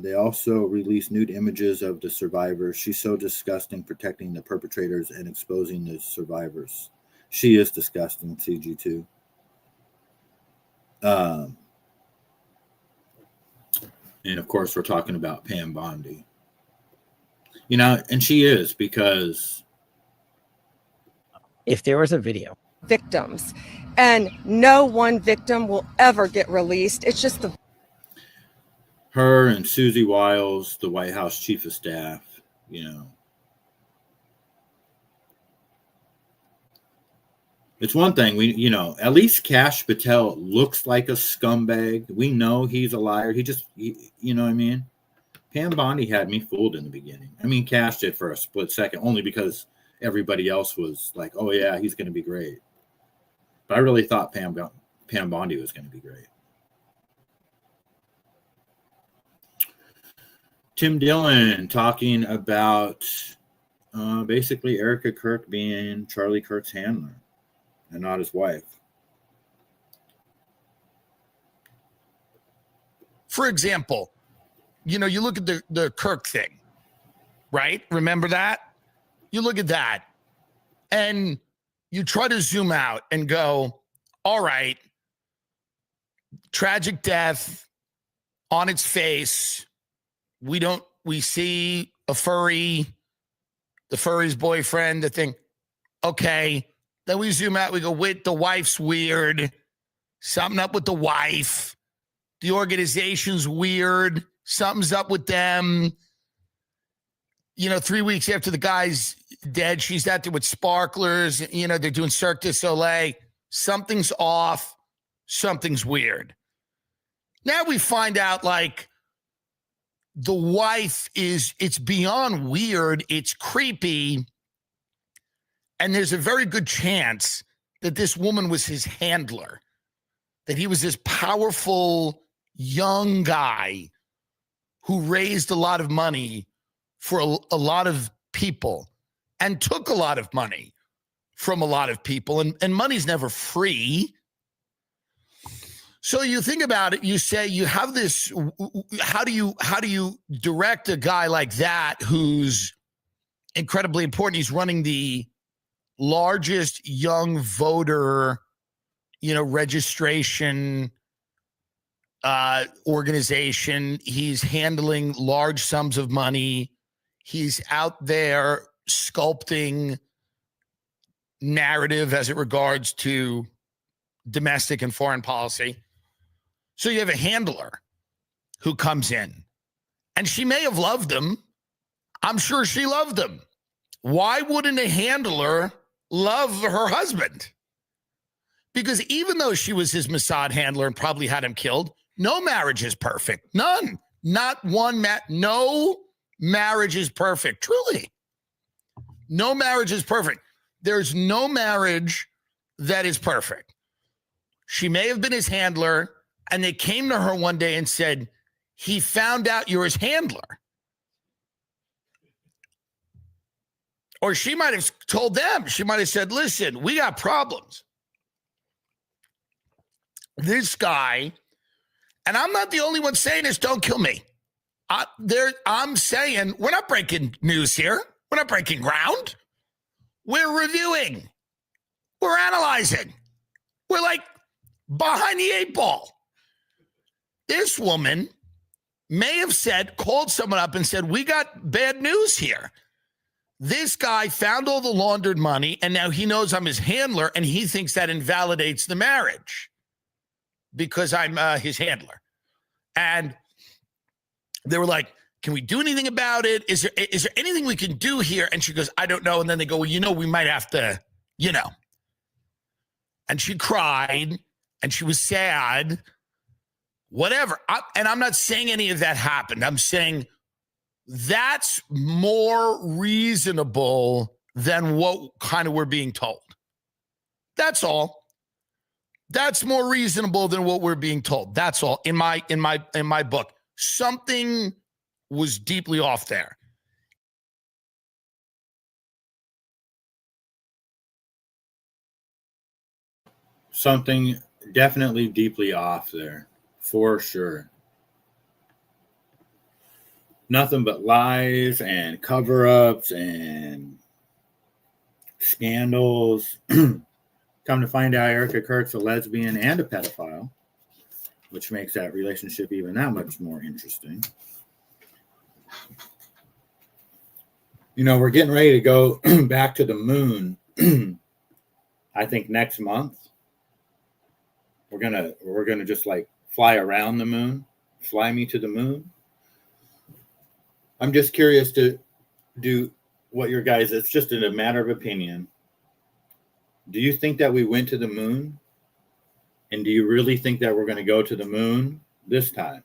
They also released nude images of the survivors. She's so disgusting, protecting the perpetrators and exposing the survivors. She is disgusting, CG2. And of course, we're talking about Pam Bondi. You know, and she is, because if there was a video, victims, and no one victim will ever get released. It's just the her and Susie Wiles, the White House chief of staff, you know. It's one thing, at least Kash Patel looks like a scumbag. We know he's a liar. You know what I mean? Pam Bondi had me fooled in the beginning. I mean, Kash did for a split second, only because everybody else was like, oh yeah, he's going to be great. But I really thought Pam Bondi was going to be great. Tim Dillon talking about basically Erica Kirk being Charlie Kirk's handler and not his wife. For example, you look at the Kirk thing, right? Remember that? You look at that and you try to zoom out and go, all right, tragic death on its face. We see a furry, the furry's boyfriend, the thing. Okay. Then we zoom out. We go, wait, the wife's weird. Something up with the wife. The organization's weird. Something's up with them. 3 weeks after the guy's dead, she's out there with sparklers. They're doing Cirque du Soleil. Something's off. Something's weird. Now we find out, like, the wife it's beyond weird. It's creepy. And there's a very good chance that this woman was his handler, that he was this powerful young guy who raised a lot of money for a lot of people and took a lot of money from a lot of people. And money's never free. So you think about it, you say you have this, how do you direct a guy like that who's incredibly important? He's running the largest young voter, registration organization. He's handling large sums of money. He's out there sculpting narrative as it regards to domestic and foreign policy. So you have a handler who comes in, and she may have loved him. I'm sure she loved him. Why wouldn't a handler love her husband? Because even though she was his Mossad handler and probably had him killed, no marriage is perfect. None. Not one. No marriage is perfect. Truly. No marriage is perfect. There's no marriage that is perfect. She may have been his handler, and they came to her one day and said, he found out you're his handler. Or she might have told them, she might have said, listen, we got problems. This guy, and I'm not the only one saying this, don't kill me. I'm saying, we're not breaking news here. We're not breaking ground. We're reviewing. We're analyzing. We're like behind the eight ball. This woman may have called someone up and said, we got bad news here. This guy found all the laundered money, and now he knows I'm his handler, and he thinks that invalidates the marriage because I'm his handler. And they were like, can we do anything about it? Is there anything we can do here? And she goes, I don't know. And then they go, well, we might have to, And she cried, and she was sad, whatever. And I'm not saying any of that happened. I'm saying that's more reasonable than what kind of we're being told. That's all. That's more reasonable than what we're being told. That's all. In my book, something was deeply off there. Something definitely deeply off there, for sure. nothing but lies and cover-ups and scandals. Come to find out, Erica Kirk's a lesbian and a pedophile, which makes that relationship even that much more interesting. You know, we're getting ready to go back to the moon. I think next month we're gonna just like fly around the moon, fly me to the moon. I'm just curious to do what your guys. It's just a matter of opinion. Do you think that we went to the moon? And do you really think that we're going to go to the moon this time?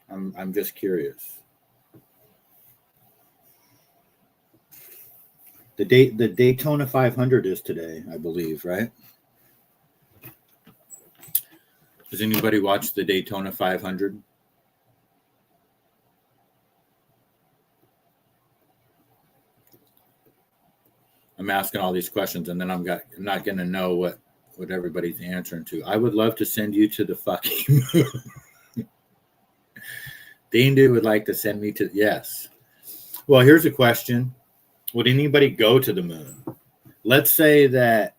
I'm just curious. The Daytona 500 is today, I believe, right? Does anybody watch the Daytona 500? I'm asking all these questions, and then I'm not going to know what everybody's answering to. I would love to send you to the fucking moon. Dean dude would like to send me to, yes. Well, here's a question. Would anybody go to the moon? Let's say that,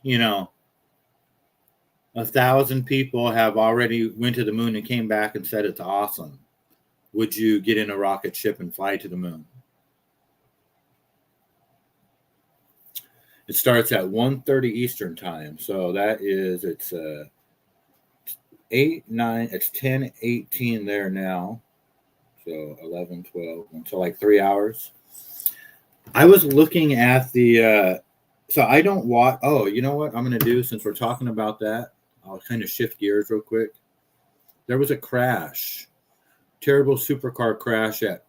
1,000 people have already went to the moon and came back and said it's awesome. Would you get in a rocket ship and fly to the moon? It starts at 1:30 Eastern time. So that is, it's 10:18 there now. So 11, 12, so like 3 hours. I was looking at the, so I don't watch, oh, you know what I'm going to do since we're talking about that? I'll kind of shift gears real quick. There was a crash, terrible supercar crash at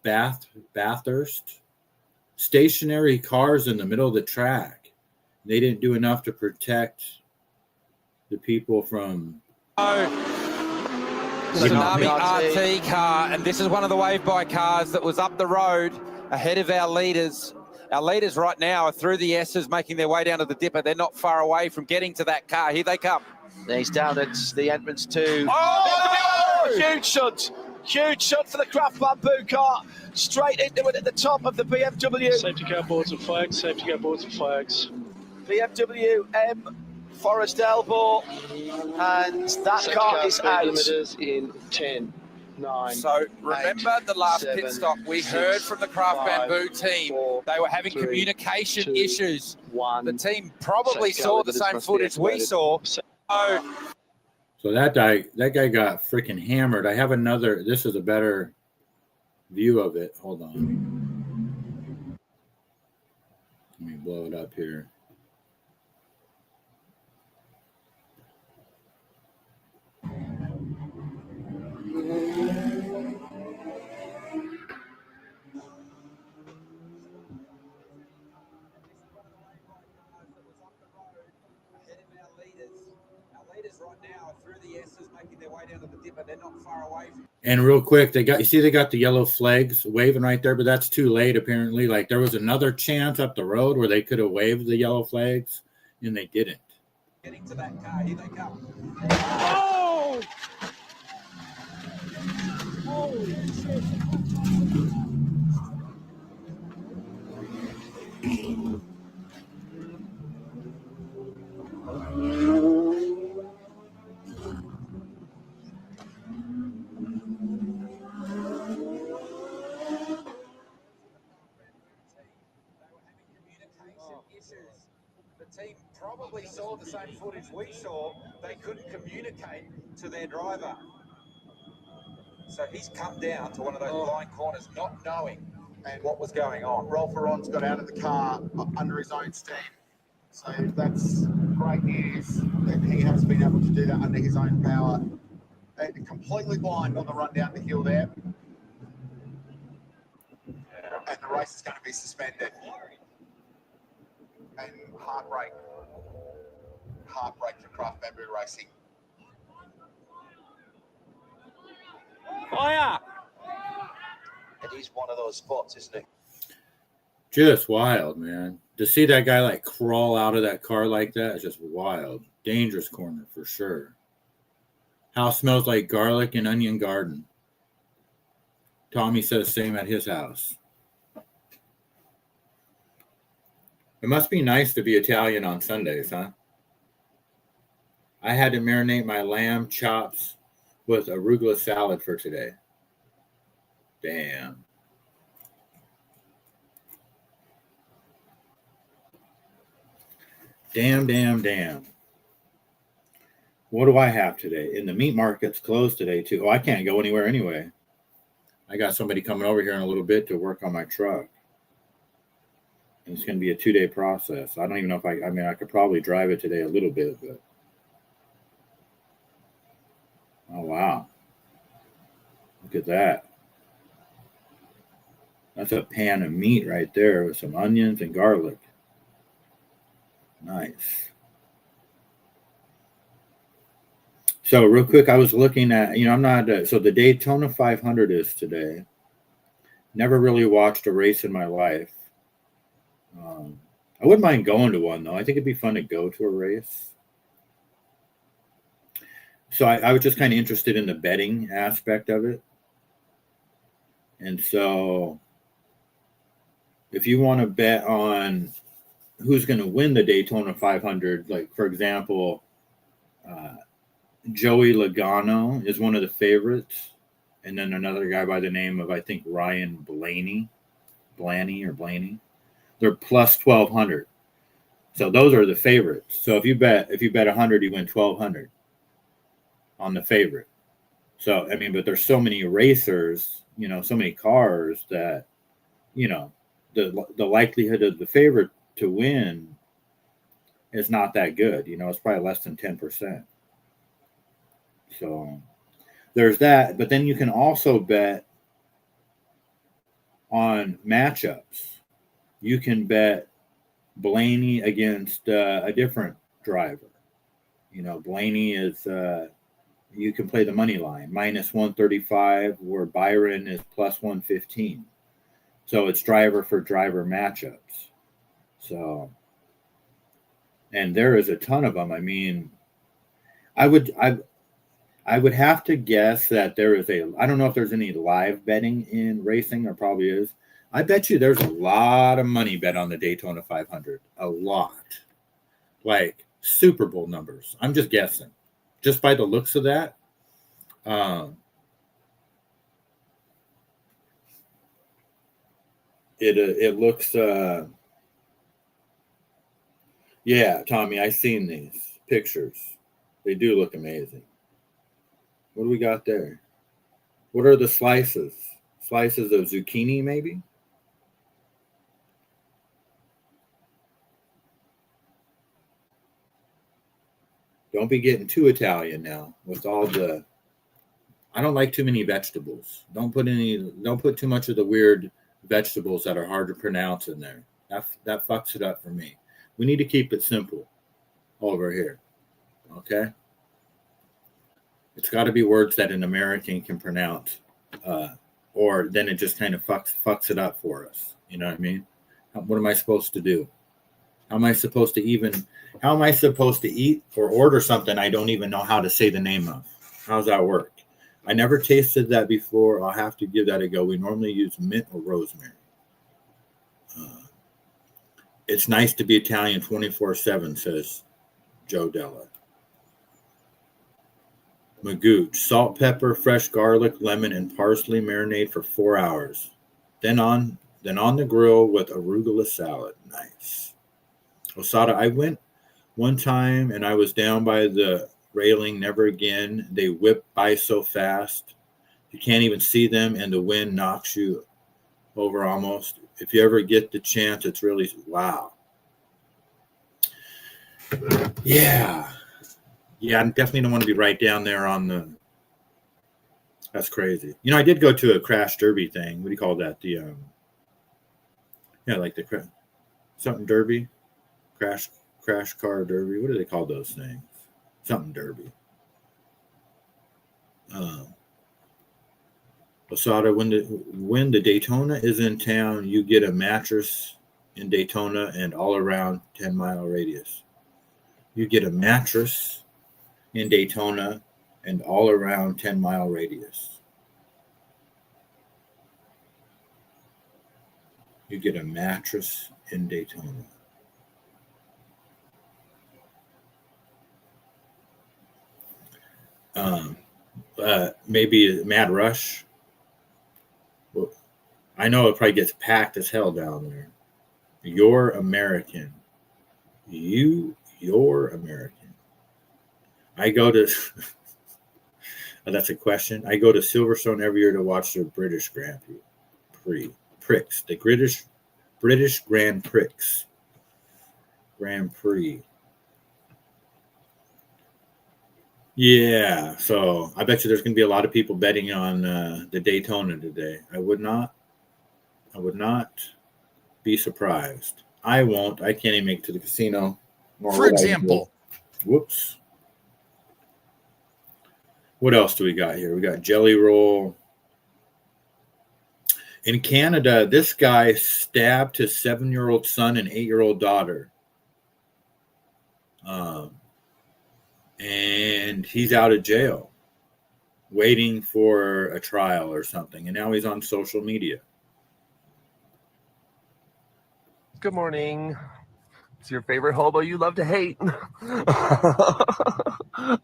Bathurst. Stationary cars in the middle of the track. They didn't do enough to protect the people from... Tsunami RT car, and this is one of the wave-by cars that was up the road ahead of our leaders. Our leaders right now are through the S's, making their way down to the dipper. They're not far away from getting to that car. Here they come. He's down at the entrance to... Oh! Huge shot! Huge shot for the Craft Bamboo car. Straight into it at the top of the BMW. Safety car boards and flags. Safety car boards and flags. BMW M Forest Elbow, and that Safety car is speed out. limiters in 10, 9. So remember 8, the last 7, pit stop, we 6, heard from the Craft 5, Bamboo team. 4, they were having 3, communication 2, issues. 1. The team probably Safety car saw the limiters same must be footage we activated. saw. So that guy got freaking hammered. I have another, this is a better view of it. Hold on. Let me blow it up here. And real quick, they got the yellow flags waving right there, but that's too late apparently. Like there was another chance up the road where they could have waved the yellow flags and they didn't. Getting to that car, here they come. Oh! Holy shit. The team probably saw the same footage we saw. They couldn't communicate to their driver. So he's come down to one of those blind corners, not knowing what was going on. Rolf Ferron's got out of the car under his own steam. So that's great news that he has been able to do that under his own power. And completely blind on the run down the hill there. And the race is going to be suspended. And heartbreak for Craft Bamboo Racing. Fire! It is one of those spots, isn't it? Just wild, man. To see that guy like crawl out of that car like that is just wild. Dangerous corner for sure. House smells like garlic and onion garden. Tommy says same at his house. It must be nice to be Italian on Sundays, huh? I had to marinate my lamb chops with arugula salad for today. Damn. Damn. What do I have today? And the meat market's closed today, too. Oh, I can't go anywhere anyway. I got somebody coming over here in a little bit to work on my truck. And it's going to be a 2-day process. I don't even know if I could probably drive it today a little bit, but. Oh, wow. Look at that. That's a pan of meat right there with some onions and garlic. Nice. So real quick, I was looking at, I'm not, so the Daytona 500 is today. Never really watched a race in my life. I wouldn't mind going to one, though. I think it'd be fun to go to a race. So I was just kind of interested in the betting aspect of it. And so if you want to bet on who's going to win the Daytona 500, like, for example, Joey Logano is one of the favorites. And then another guy by the name of, I think, Ryan Blaney. They're plus 1,200. So those are the favorites. So if you bet 100, you win 1,200 on the favorite. So, but there's so many racers, so many cars that, the likelihood of the favorite to win is not that good. It's probably less than 10%. So there's that. But then you can also bet on matchups. You can bet Blaney against a different driver. Blaney is, you can play the money line, minus 135, where Byron is plus 115. So it's driver for driver matchups. So, and there is a ton of them. I would have to guess that there is I don't know if there's any live betting in racing. There probably is. I bet you there's a lot of money bet on the Daytona 500. A lot. Like Super Bowl numbers. I'm just guessing. Just by the looks of that. It looks yeah, Tommy, I've seen these pictures. They do look amazing. What do we got there? What are the slices? Slices of zucchini, maybe? Don't be getting too Italian now with all the. I don't like too many vegetables. Don't put too much of the weird vegetables that are hard to pronounce in there. That fucks it up for me. We need to keep it simple over here. Okay? It's got to be words that an American can pronounce, or then it just kind of fucks it up for us. You know what I mean? What am I supposed to do? How am I supposed to eat or order something I don't even know how to say the name of? How does that work? I never tasted that before. I'll have to give that a go. We normally use mint or rosemary. It's nice to be Italian 24/7, says Joe Della. Magooch, salt, pepper, fresh garlic, lemon, and parsley marinade for 4 hours. Then on the grill with arugula salad. Nice. Mossada, I went one time and I was down by the railing. Never again. They whip by so fast. You can't even see them, and the wind knocks you over almost. If you ever get the chance, it's really, wow. Yeah. Yeah, I definitely don't want to be right down there on the. That's crazy. I did go to a crash derby thing. What do you call that? Like the something derby, crash car derby. What do they call those things? Something derby. Mossada, when the Daytona is in town, you get a mattress in Daytona and all around 10-mile radius. You get a mattress in Daytona and all around 10-mile radius. You get a mattress in Daytona. Maybe Mad Rush. Well, I know it probably gets packed as hell down there. You're American. You're American. I go to, that's a question. I go to Silverstone every year to watch the British Grand Prix. The British Grand Prix. Yeah, so I bet you there's going to be a lot of people betting on the Daytona today. I would not be surprised. I won't. I can't even make it to the casino. For example. Whoops. What else do we got here? We got Jelly Roll. In Canada, this guy stabbed his 7-year-old son and 8-year-old daughter. And he's out of jail, waiting for a trial or something. And now he's on social media. Good morning. It's your favorite hobo you love to hate.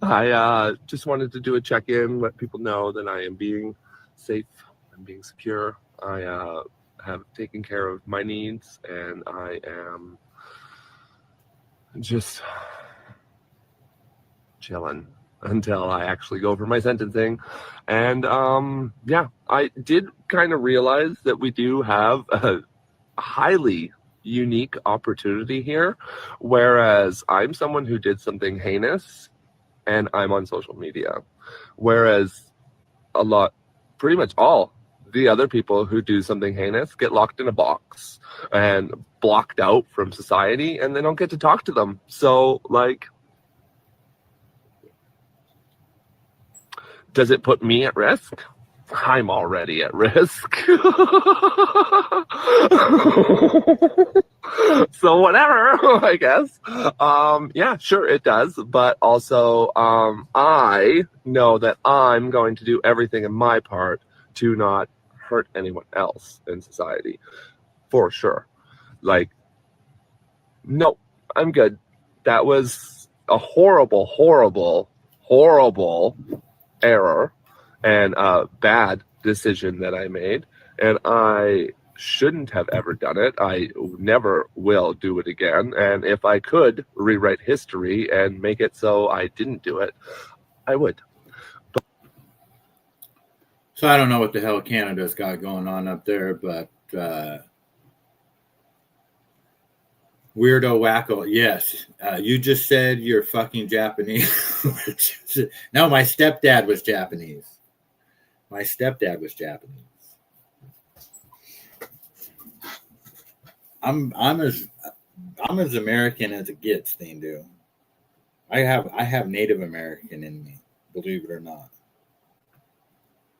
I just wanted to do a check-in, let people know that I am being safe, I'm being secure. I have taken care of my needs, and I am just chilling until I actually go for my sentencing. And yeah, I did kind of realize that we do have a highly unique opportunity here, whereas I'm someone who did something heinous and I'm on social media, whereas pretty much all the other people who do something heinous get locked in a box and blocked out from society, and they don't get to talk to them. So, like, does it put me at risk? I'm already at risk. So whatever, I guess. Yeah, sure, it does. But also, I know that I'm going to do everything in my part to not hurt anyone else in society. For sure. Like, no, I'm good. That was a horrible, horrible, horrible error and a bad decision that I made, and I shouldn't have ever done it. I never will do it again, and if I could rewrite history and make it so I didn't do it, I would. So I don't know what the hell Canada's got going on up there, but weirdo wacko. Yes, you just said you're fucking Japanese. No, my stepdad was Japanese. My stepdad was Japanese. I'm as American as it gets, thing, dude. I have Native American in me, believe it or not.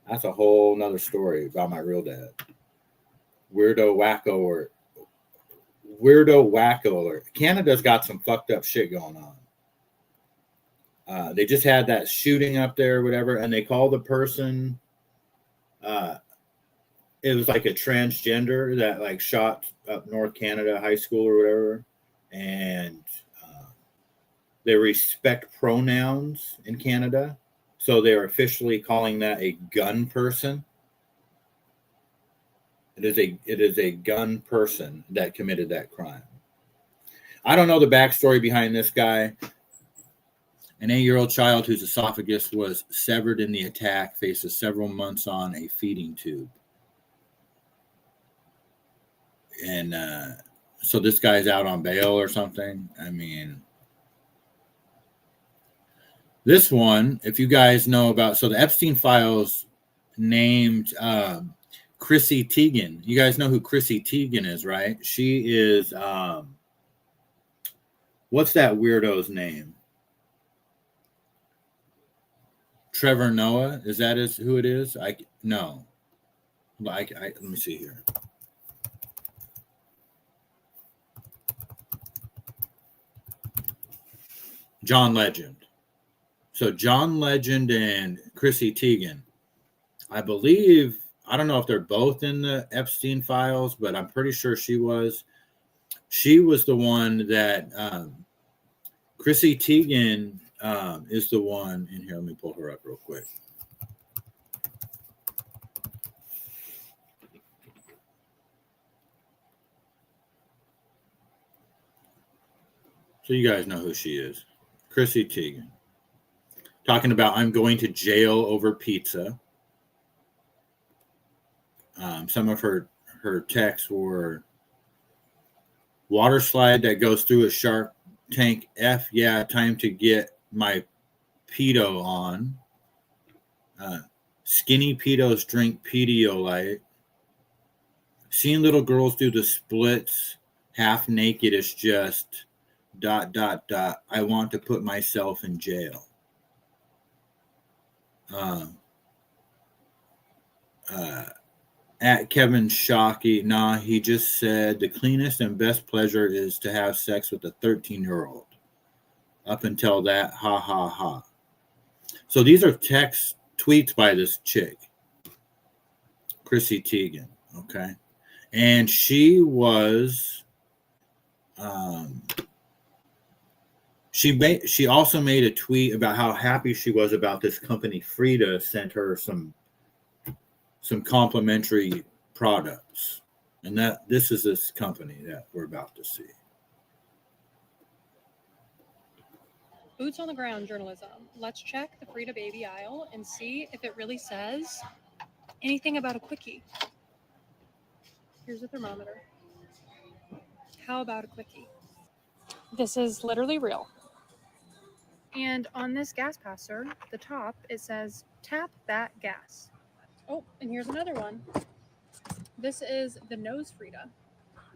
That's a whole nother story about my real dad. Weirdo wacko. Canada's got some fucked up shit going on. They just had that shooting up there or whatever, and they called the person, it was like a transgender that like shot up North Canada high school or whatever, and they respect pronouns in Canada, so they're officially calling that a gun person. It is a gun person that committed that crime. I don't know the backstory behind this guy. An 8-year-old child whose esophagus was severed in the attack faces several months on a feeding tube. And so this guy's out on bail or something. I mean, this one, if you guys know about, so the Epstein Files named Chrissy Teigen. You guys know who Chrissy Teigen is, right? She is, what's that weirdo's name? Trevor Noah? Is that who it is? No. Let me see here. John Legend. So John Legend and Chrissy Teigen. I believe I don't know if they're both in the Epstein files, but I'm pretty sure she was. She was the one that Chrissy Teigen is the one in here. Let me pull her up real quick. So you guys know who she is. Chrissy Teigen. Talking about I'm going to jail over pizza. Some of her texts were water slide that goes through a shark tank. F yeah, time to get my pedo on. Skinny pedos drink Pedialyte. Seeing little girls do the splits half naked is just ... I want to put myself in jail. At Kevin Shockey, nah, he just said the cleanest and best pleasure is to have sex with a 13-year-old. Up until that, ha ha ha. So these are tweets by this chick, Chrissy Teigen, okay? And she was, she also made a tweet about how happy she was about this company. Frida sent her some complimentary products, and that this is this company that we're about to see. Boots on the ground journalism. Let's check the Frida Baby aisle and see if it really says anything about a quickie. Here's a thermometer. How about a quickie? This is literally real. And on this gas passer, the top, it says tap that gas. Oh, and here's another one. This is the nose Frida.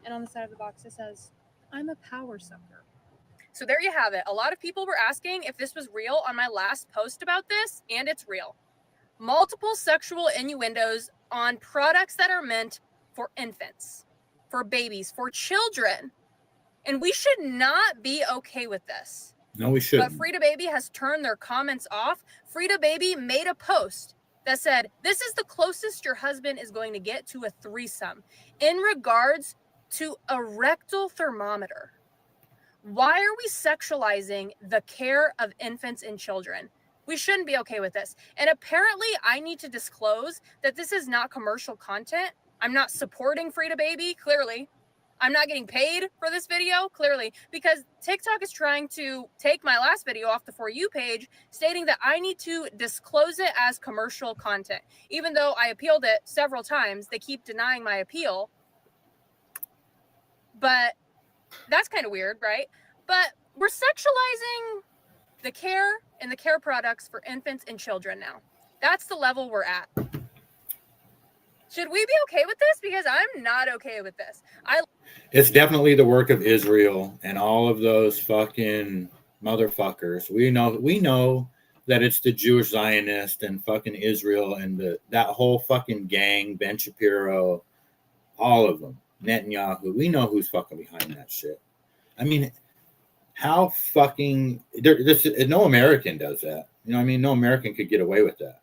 And on the side of the box, it says, I'm a power sucker. So there you have it. A lot of people were asking if this was real on my last post about this, and it's real. Multiple sexual innuendos on products that are meant for infants, for babies, for children. And we should not be okay with this. No, we shouldn't. But Frida Baby has turned their comments off. Frida Baby made a post that said, this is the closest your husband is going to get to a threesome in regards to a rectal thermometer. Why are we sexualizing the care of infants and children? We shouldn't be okay with this. And apparently I need to disclose that this is not commercial content. I'm not supporting Frida Baby, clearly. I'm not getting paid for this video, clearly, because TikTok is trying to take my last video off the For You page, stating that I need to disclose it as commercial content. Even though I appealed it several times, they keep denying my appeal. But that's kind of weird, right? But we're sexualizing the care and the care products for infants and children now. That's the level we're at. Should we be okay with this? Because I'm not okay with this. It's definitely the work of Israel and all of those fucking motherfuckers. We know that it's the Jewish Zionist and fucking Israel and that whole fucking gang, Ben Shapiro, all of them, Netanyahu. We know who's fucking behind that shit. I mean, how fucking no American does that. You know what I mean? No American could get away with that.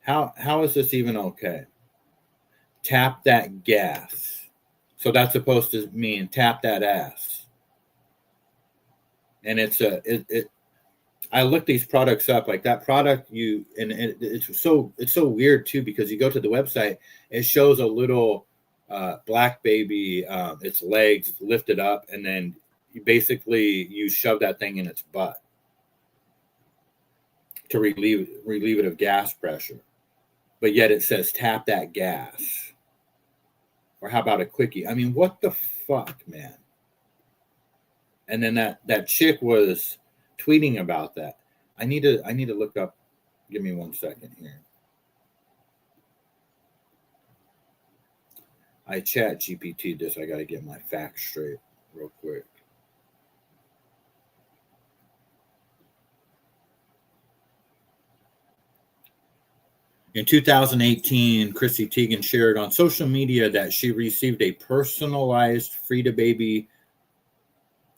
How is this even okay? Tap that gas. So that's supposed to mean tap that ass. And I looked these products up, like that product it's so weird too, because you go to the website, it shows a little black baby, its legs lifted up, and then you shove that thing in its butt to relieve it of gas pressure. But yet it says tap that gas. Or how about a quickie? I mean, what the fuck, man? And then that chick was tweeting about that. I need to look up. Give me 1 second here. I chat GPT this. I got to get my facts straight real quick. In 2018, Chrissy Teigen shared on social media that she received a personalized Frida Baby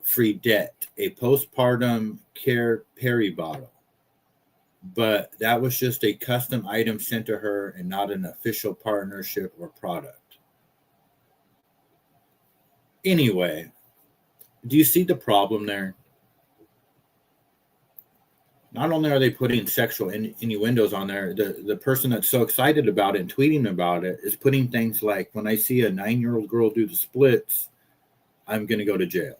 Fredette, a postpartum care Perry bottle. but that was just a custom item sent to her and not an official partnership or product. Anyway, do you see the problem there? Not only are they putting sexual innuendos on there, the person that's so excited about it and tweeting about it is putting things like, when I see a 9-year-old girl do the splits, I'm going to go to jail.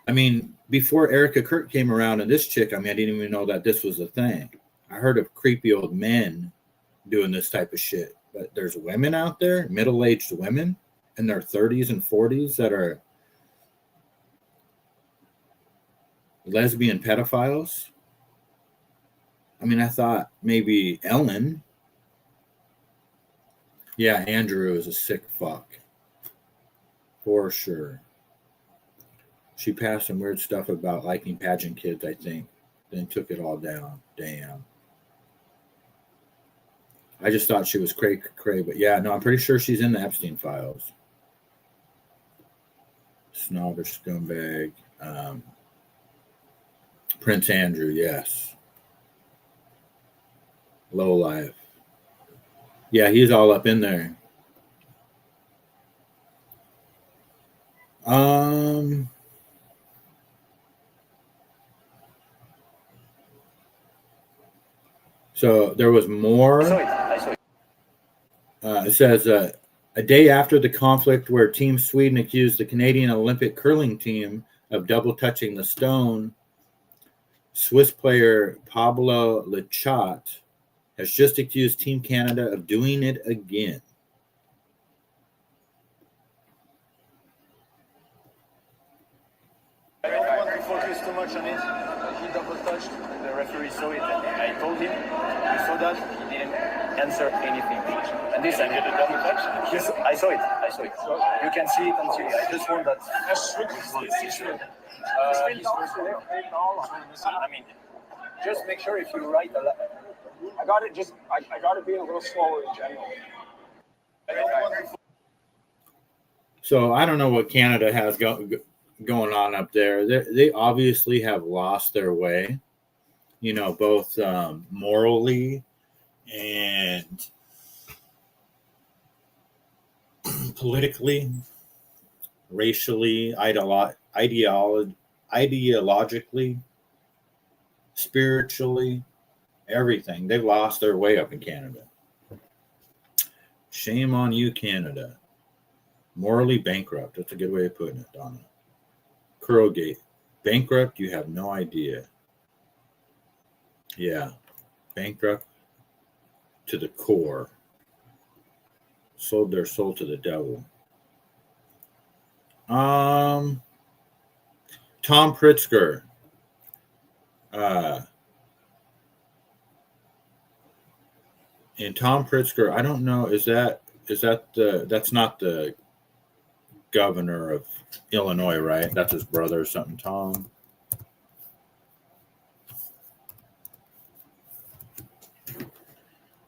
I mean, before Erica Kirk came around and this chick, I mean, I didn't even know that this was a thing. I heard of creepy old men doing this type of shit. But there's women out there, middle-aged women in their 30s and 40s that are lesbian pedophiles. I mean, I thought maybe Ellen. Yeah, Andrew is a sick fuck. For sure. She passed some weird stuff about liking pageant kids, I think. Then took it all down. Damn. I just thought she was cray, but yeah, no, I'm pretty sure she's in the Epstein files. Snobbish scumbag. Prince Andrew, yes. Lowlife. Yeah, he's all up in there. So there was more. I saw it. It says a day after the conflict where Team Sweden accused the Canadian Olympic curling team of double touching the stone, Swiss player Pablo Lechat has just accused Team Canada of doing it again. I don't want to focus too much on it. He double touched. The referee saw it, and I told him. You saw that. He didn't answer anything. And this, I did a double touch. Yes, I saw it. You can see it on TV. I just want that. I mean, just make sure if you write a lot. I got to be a little slower in general. So I don't know what Canada has going on up there. They obviously have lost their way, you know, both morally and politically, racially, ideologically, spiritually, everything. They've lost their way up in Canada. Shame on you, Canada. Morally bankrupt. That's a good way of putting it, Donna. Curlgate. Bankrupt, you have no idea. Yeah. Bankrupt to the core. Sold their soul to the devil. Tom Pritzker. And Tom Pritzker, I don't know, that's not the governor of Illinois, right? That's his brother or something, Tom.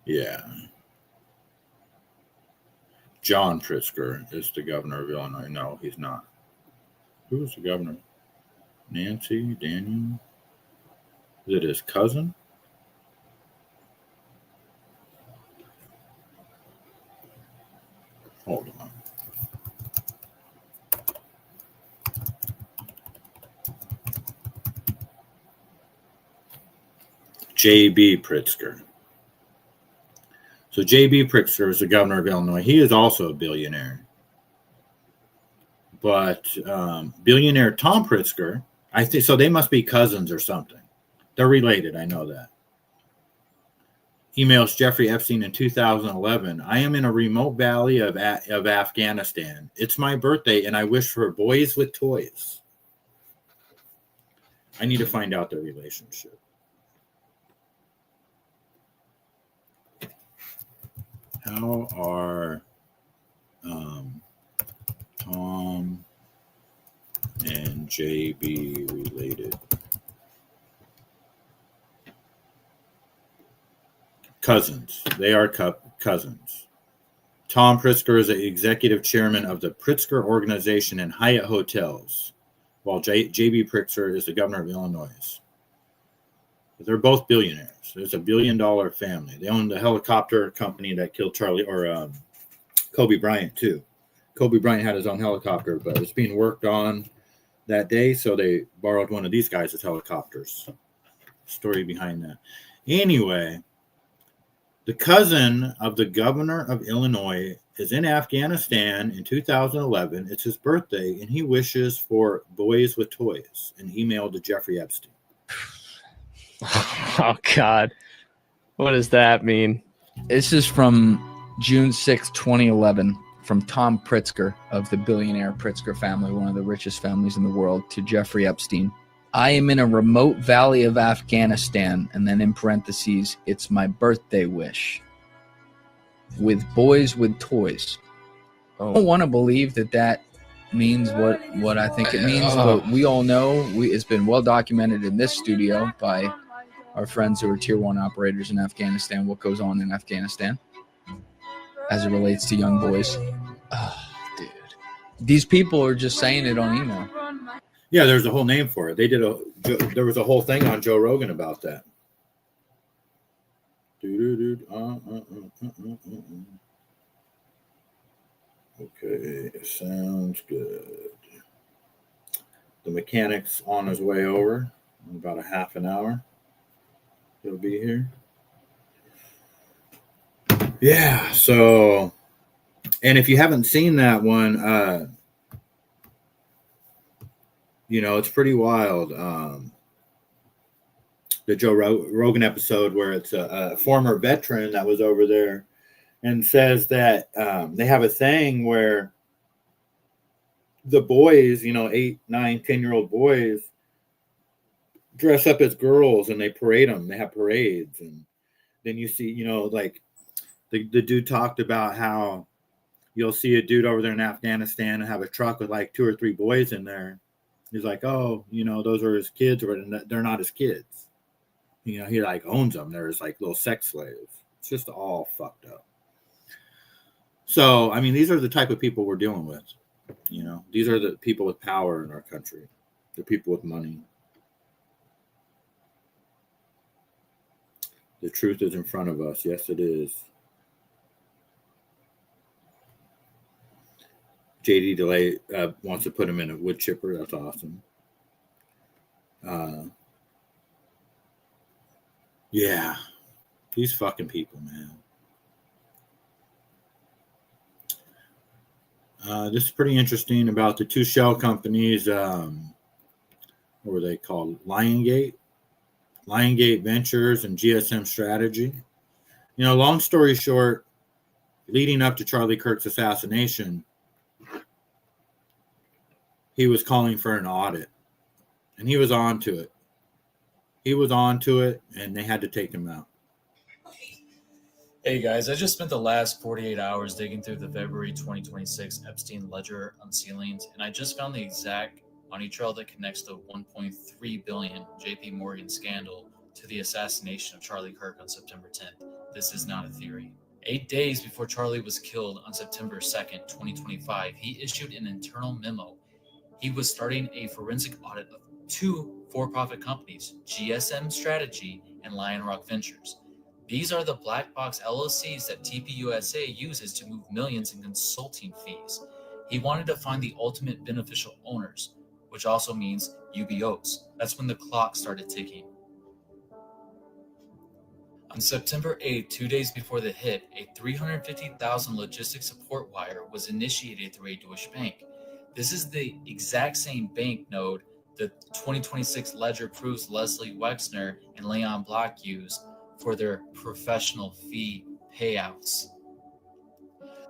Yeah. John Pritzker is the governor of Illinois. No, he's not. Who is the governor? Nancy, Daniel? Is it his cousin? Hold on. J.B. Pritzker. So J.B. Pritzker is the governor of Illinois. He is also a billionaire. But billionaire Tom Pritzker, I think, so they must be cousins or something. They're related, I know that. Emails Jeffrey Epstein in 2011. I am in a remote valley of Afghanistan. It's my birthday, and I wish for boys with toys. I need to find out their relationship. How are Tom and JB related? Cousins. They are cousins. Tom Pritzker is the executive chairman of the Pritzker Organization and Hyatt Hotels. while J.B. Pritzker is the governor of Illinois. But they're both billionaires. There's a $1 billion family. They own the helicopter company that killed Kobe Bryant, too. Kobe Bryant had his own helicopter, but it's being worked on that day, so they borrowed one of these guys' helicopters. Story behind that. Anyway, the cousin of the governor of Illinois is in Afghanistan in 2011. It's his birthday, and he wishes for boys with toys, an email to Jeffrey Epstein. Oh, God. What does that mean? This is from June 6, 2011, from Tom Pritzker of the billionaire Pritzker family, one of the richest families in the world, to Jeffrey Epstein. I am in a remote valley of Afghanistan, and then in parentheses, it's my birthday wish. With boys with toys. I don't want to believe that means what I think it means, but we all know it's been well documented in this studio by our friends who are tier 1 operators in Afghanistan, what goes on in Afghanistan as it relates to young boys. Oh, dude. These people are just saying it on email. Yeah, there's a whole name for it. There was a whole thing on Joe Rogan about that. Okay, sounds good. The mechanic's on his way over in about a half an hour. He'll be here. Yeah, so, and if you haven't seen that one, it's pretty wild. The Joe Rogan episode where it's a former veteran that was over there and says that they have a thing where the boys, 8, 9, 10-year-old boys dress up as girls and they parade them. They have parades. And then you see, like the dude talked about how you'll see a dude over there in Afghanistan and have a truck with like 2 or 3 boys in there. He's like, oh, those are his kids, or they're not his kids. He like owns them. They're like little sex slaves. It's just all fucked up. So, I mean, these are the type of people we're dealing with. These are the people with power in our country. The people with money. The truth is in front of us. Yes, it is. JD Delay wants to put him in a wood chipper. That's awesome. Yeah. These fucking people, man. This is pretty interesting about the 2 shell companies. What were they called? Liongate Ventures and GSM Strategy. Long story short, leading up to Charlie Kirk's assassination, he was calling for an audit, and he was on to it. And they had to take him out. Hey guys, I just spent the last 48 hours digging through the February 2026 Epstein ledger unsealings, and I just found the exact money trail that connects the $1.3 billion JP Morgan scandal to the assassination of Charlie Kirk on September 10th. This is not a theory. 8 days before Charlie was killed on September 2nd, 2025, he issued an internal memo. He was starting a forensic audit of 2 for-profit companies, GSM Strategy and Lion Rock Ventures. These are the black box LLCs that TPUSA uses to move millions in consulting fees. He wanted to find the ultimate beneficial owners, which also means UBOs. That's when the clock started ticking. On September 8th, 2 days before the hit, a $350,000 logistics support wire was initiated through a Deutsche Bank. This is the exact same bank node the 2026 ledger proves Leslie Wexner and Leon Block used for their professional fee payouts.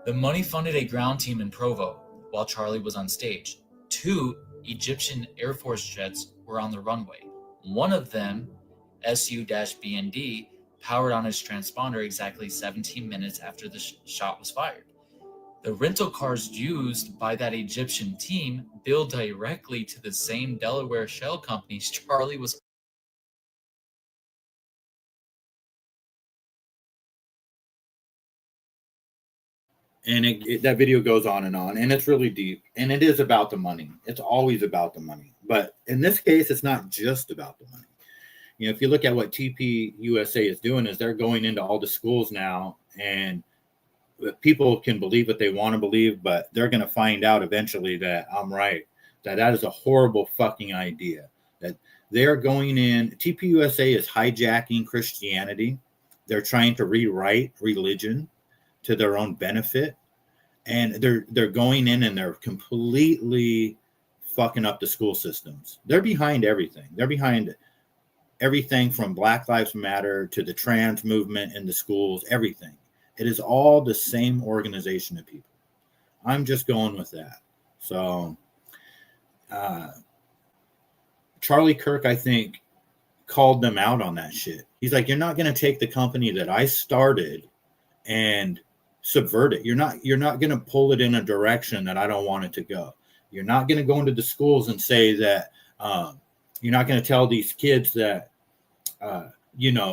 The money funded a ground team in Provo while Charlie was on stage. 2 Egyptian Air Force jets were on the runway. One of them, SU-BND, powered on his transponder exactly 17 minutes after the shot was fired. The rental cars used by that Egyptian team billed directly to the same Delaware shell companies Charlie was. And that video goes on, and it's really deep. And it is about the money. It's always about the money. But in this case, it's not just about the money. You know, if you look at what TPUSA is doing, is they're going into all the schools now, and people can believe what they want to believe, but they're going to find out eventually that I'm right, that is a horrible fucking idea. That they're going in, TPUSA is hijacking Christianity. They're trying to rewrite religion to their own benefit, and they're going in and they're completely fucking up the school systems. They're behind everything. They're behind everything from Black Lives Matter to the trans movement in the schools, everything. It is all the same organization of people. I'm just going with that. So Charlie Kirk, I think, called them out on that shit. He's like, you're not going to take the company that I started and subvert it. You're not going to pull it in a direction that I don't want it to go. You're not going to go into the schools and say that you're not going to tell these kids that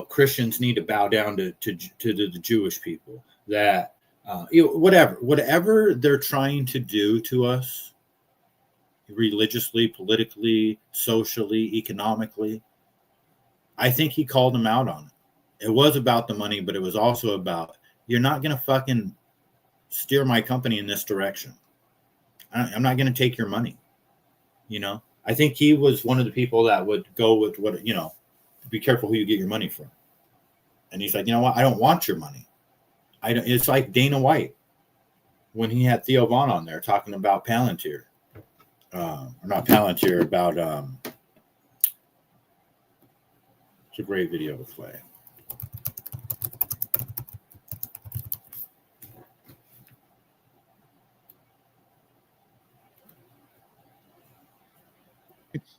Christians need to bow down to the Jewish people. That whatever they're trying to do to us, religiously, politically, socially, economically, I think he called them out on it. It was about the money, but it was also about, you're not going to fucking steer my company in this direction. I'm not going to take your money. I think he was one of the people that would go with what, be careful who you get your money from. And he's like, you know what? I don't want your money. It's like Dana White when he had Theo Vaughn on there talking about Palantir. Or not Palantir, about it's a great video to play.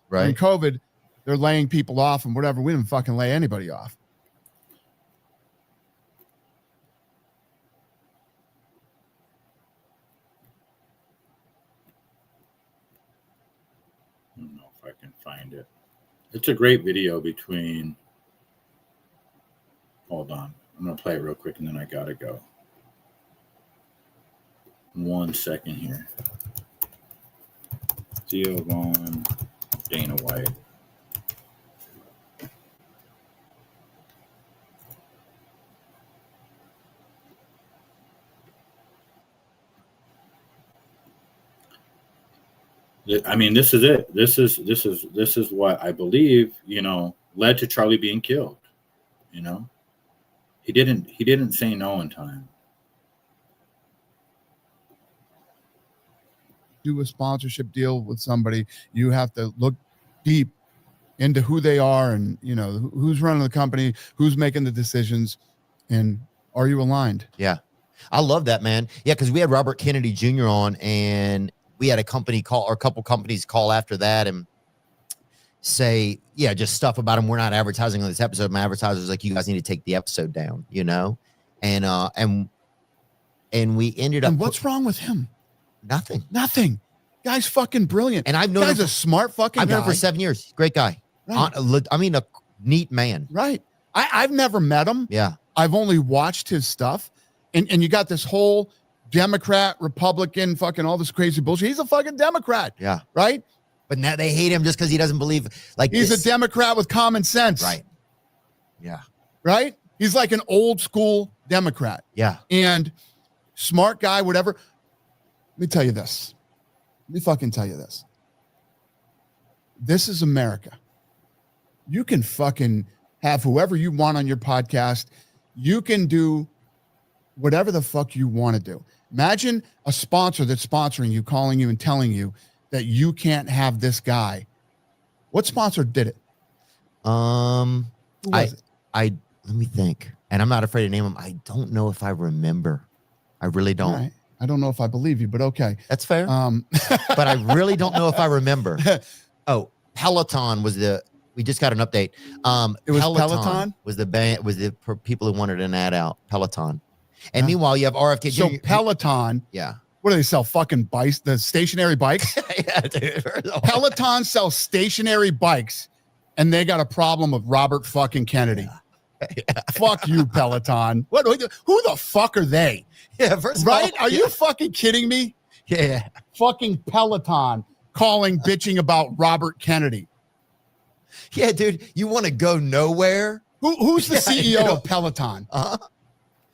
Right. In COVID, they're laying people off and whatever. We didn't fucking lay anybody off. I don't know if I can find it. It's a great video between. Hold on. I'm going to play it real quick and then I got to go. 1 second here. Theo Vaughn, Dana White. I mean, this is it. This is what I believe, led to Charlie being killed. He didn't say no in time. Do a sponsorship deal with somebody, you have to look deep into who they are and who's running the company, who's making the decisions, and are you aligned? Yeah, I love that, man. Yeah, because we had Robert Kennedy Jr. on, and we had a company call, or a couple companies call after that and say, yeah, just stuff about him. We're not advertising on this episode. My advertiser's like, you guys need to take the episode down, and we ended up. And what's wrong with him? Nothing. Guy's fucking brilliant. And I've known him a smart fucking guy. I've known him for 7 years. Great guy. Right. I mean, a neat man. Right. I've never met him. Yeah. I've only watched his stuff. And you got this whole Democrat, Republican, fucking all this crazy bullshit. He's a fucking Democrat. Yeah. Right? But now they hate him just because he doesn't believe he's a Democrat with common sense. Right. Yeah. Right? He's like an old school Democrat. Yeah. And smart guy, whatever. Let me tell you this. Let me fucking tell you this. This is America. You can fucking have whoever you want on your podcast. You can do whatever the fuck you want to do. Imagine a sponsor that's sponsoring you, calling you and telling you that you can't have this guy. What sponsor did it? Who was it? Let me think. And I'm not afraid to name him. I don't know if I remember. I really don't. Right. I don't know if I believe you, but okay. That's fair. But I really don't know if I remember. Oh, Peloton was we just got an update. It was Peloton? Was the band, was the people who wanted an ad out. Peloton. And meanwhile, you have RFK. So Peloton. Yeah. What do they sell? Fucking bikes, the stationary bikes? Yeah, dude. Peloton sells stationary bikes, and they got a problem with Robert fucking Kennedy. Yeah. Fuck you, Peloton. Who the fuck are they? Yeah, first of right? all, Are you fucking kidding me? Yeah. Fucking Peloton. bitching about Robert Kennedy. Yeah, dude, you want to go nowhere? Who's the CEO of Peloton? Uh-huh.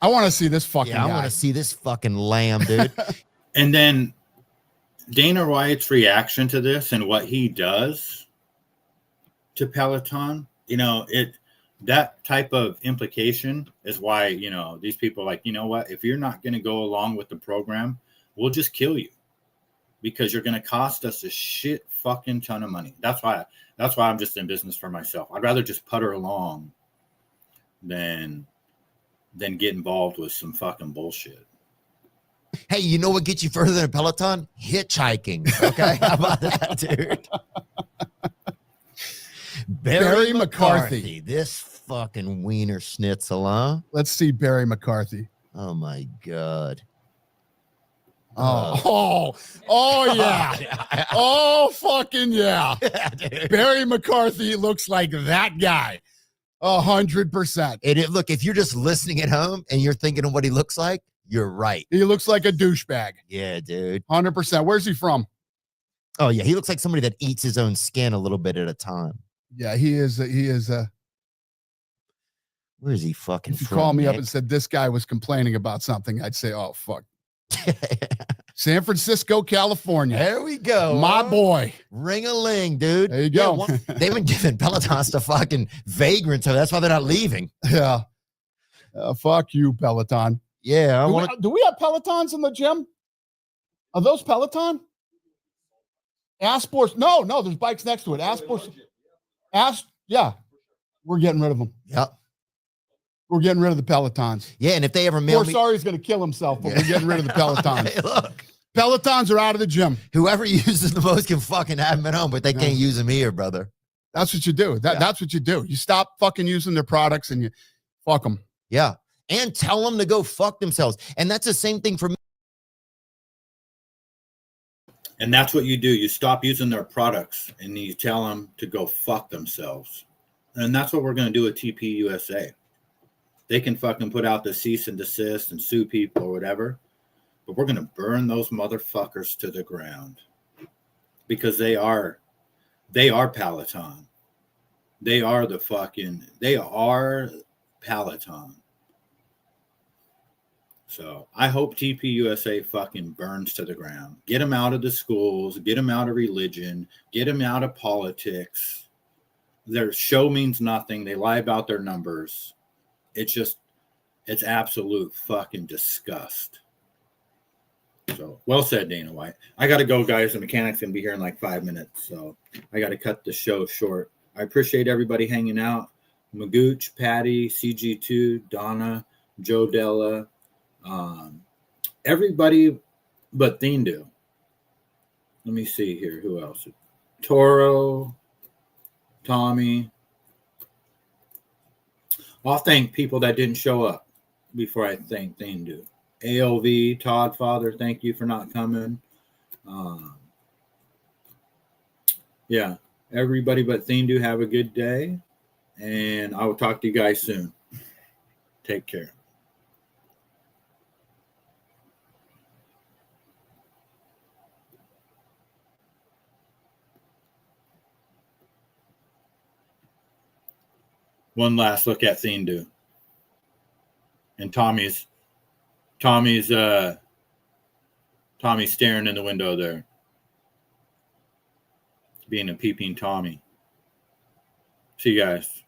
I want to see this fucking I guy. want to see this fucking lamb, dude. And then Dana White's reaction to this and what he does to Peloton, that type of implication is why, these people are like, you know what, if you're not going to go along with the program, we'll just kill you because you're going to cost us a shit fucking ton of money. That's why I'm just in business for myself. I'd rather just putter along than get involved with some fucking bullshit. Hey, you know what gets you further than Peloton? Hitchhiking. Okay, how about that, dude? Barry McCarthy. This fucking wiener schnitzel, huh? Let's see Barry McCarthy. Oh my god. Oh yeah. Oh fucking yeah. Barry McCarthy looks like that guy. 100%. Look, if you're just listening at home and you're thinking of what he looks like, you're right. He looks like a douchebag. Yeah, dude. 100%. Where's he from? Oh yeah, he looks like somebody that eats his own skin a little bit at a time. Yeah, he is. Where is he fucking If you from? call me Nick? up and said this guy was complaining about something, I'd say, oh fuck. San Francisco, California. There we go. My boy. Ring-a-ling, dude. There you go. Yeah, they've been giving Pelotons to fucking vagrants, so that's why they're not leaving. Yeah. Fuck you, Peloton. Yeah. Do we have Pelotons in the gym? Are those Peloton? Asports. No, there's bikes next to it. Asports. Yeah. We're getting rid of them. Yep. We're getting rid of the Pelotons. Yeah, and if they ever mail me... Sorry's going to kill himself, but we're getting rid of the Pelotons. Hey, look. Pelotons are out of the gym. Whoever uses the most can fucking have them at home, but they can't use them here, brother. That's what you do. That's what you do. You stop fucking using their products and you fuck them. Yeah. And tell them to go fuck themselves. And that's the same thing for me. And that's what you do. You stop using their products and you tell them to go fuck themselves. And that's what we're going to do with TP USA. They can fucking put out the cease and desist and sue people or whatever. But we're going to burn those motherfuckers to the ground. Because they are Peloton. They are Peloton. So I hope TP USA fucking burns to the ground. Get them out of the schools. Get them out of religion. Get them out of politics. Their show means nothing. They lie about their numbers. It's absolute fucking disgust. So well said, Dana White. I got to go, guys. The mechanic's going to be here in like 5 minutes. So I got to cut the show short. I appreciate everybody hanging out. Magooch, Patty, CG2, Donna, Joe Della, everybody but Thindu. Let me see here. Who else? Toro, Tommy. I'll thank people that didn't show up before I thank Thindu. ALV, Todd Father, thank you for not coming. Yeah, everybody but Thindu, have a good day. And I will talk to you guys soon. Take care. One last look at Thindu. And Tommy's staring in the window there. Being a peeping Tommy. See you guys.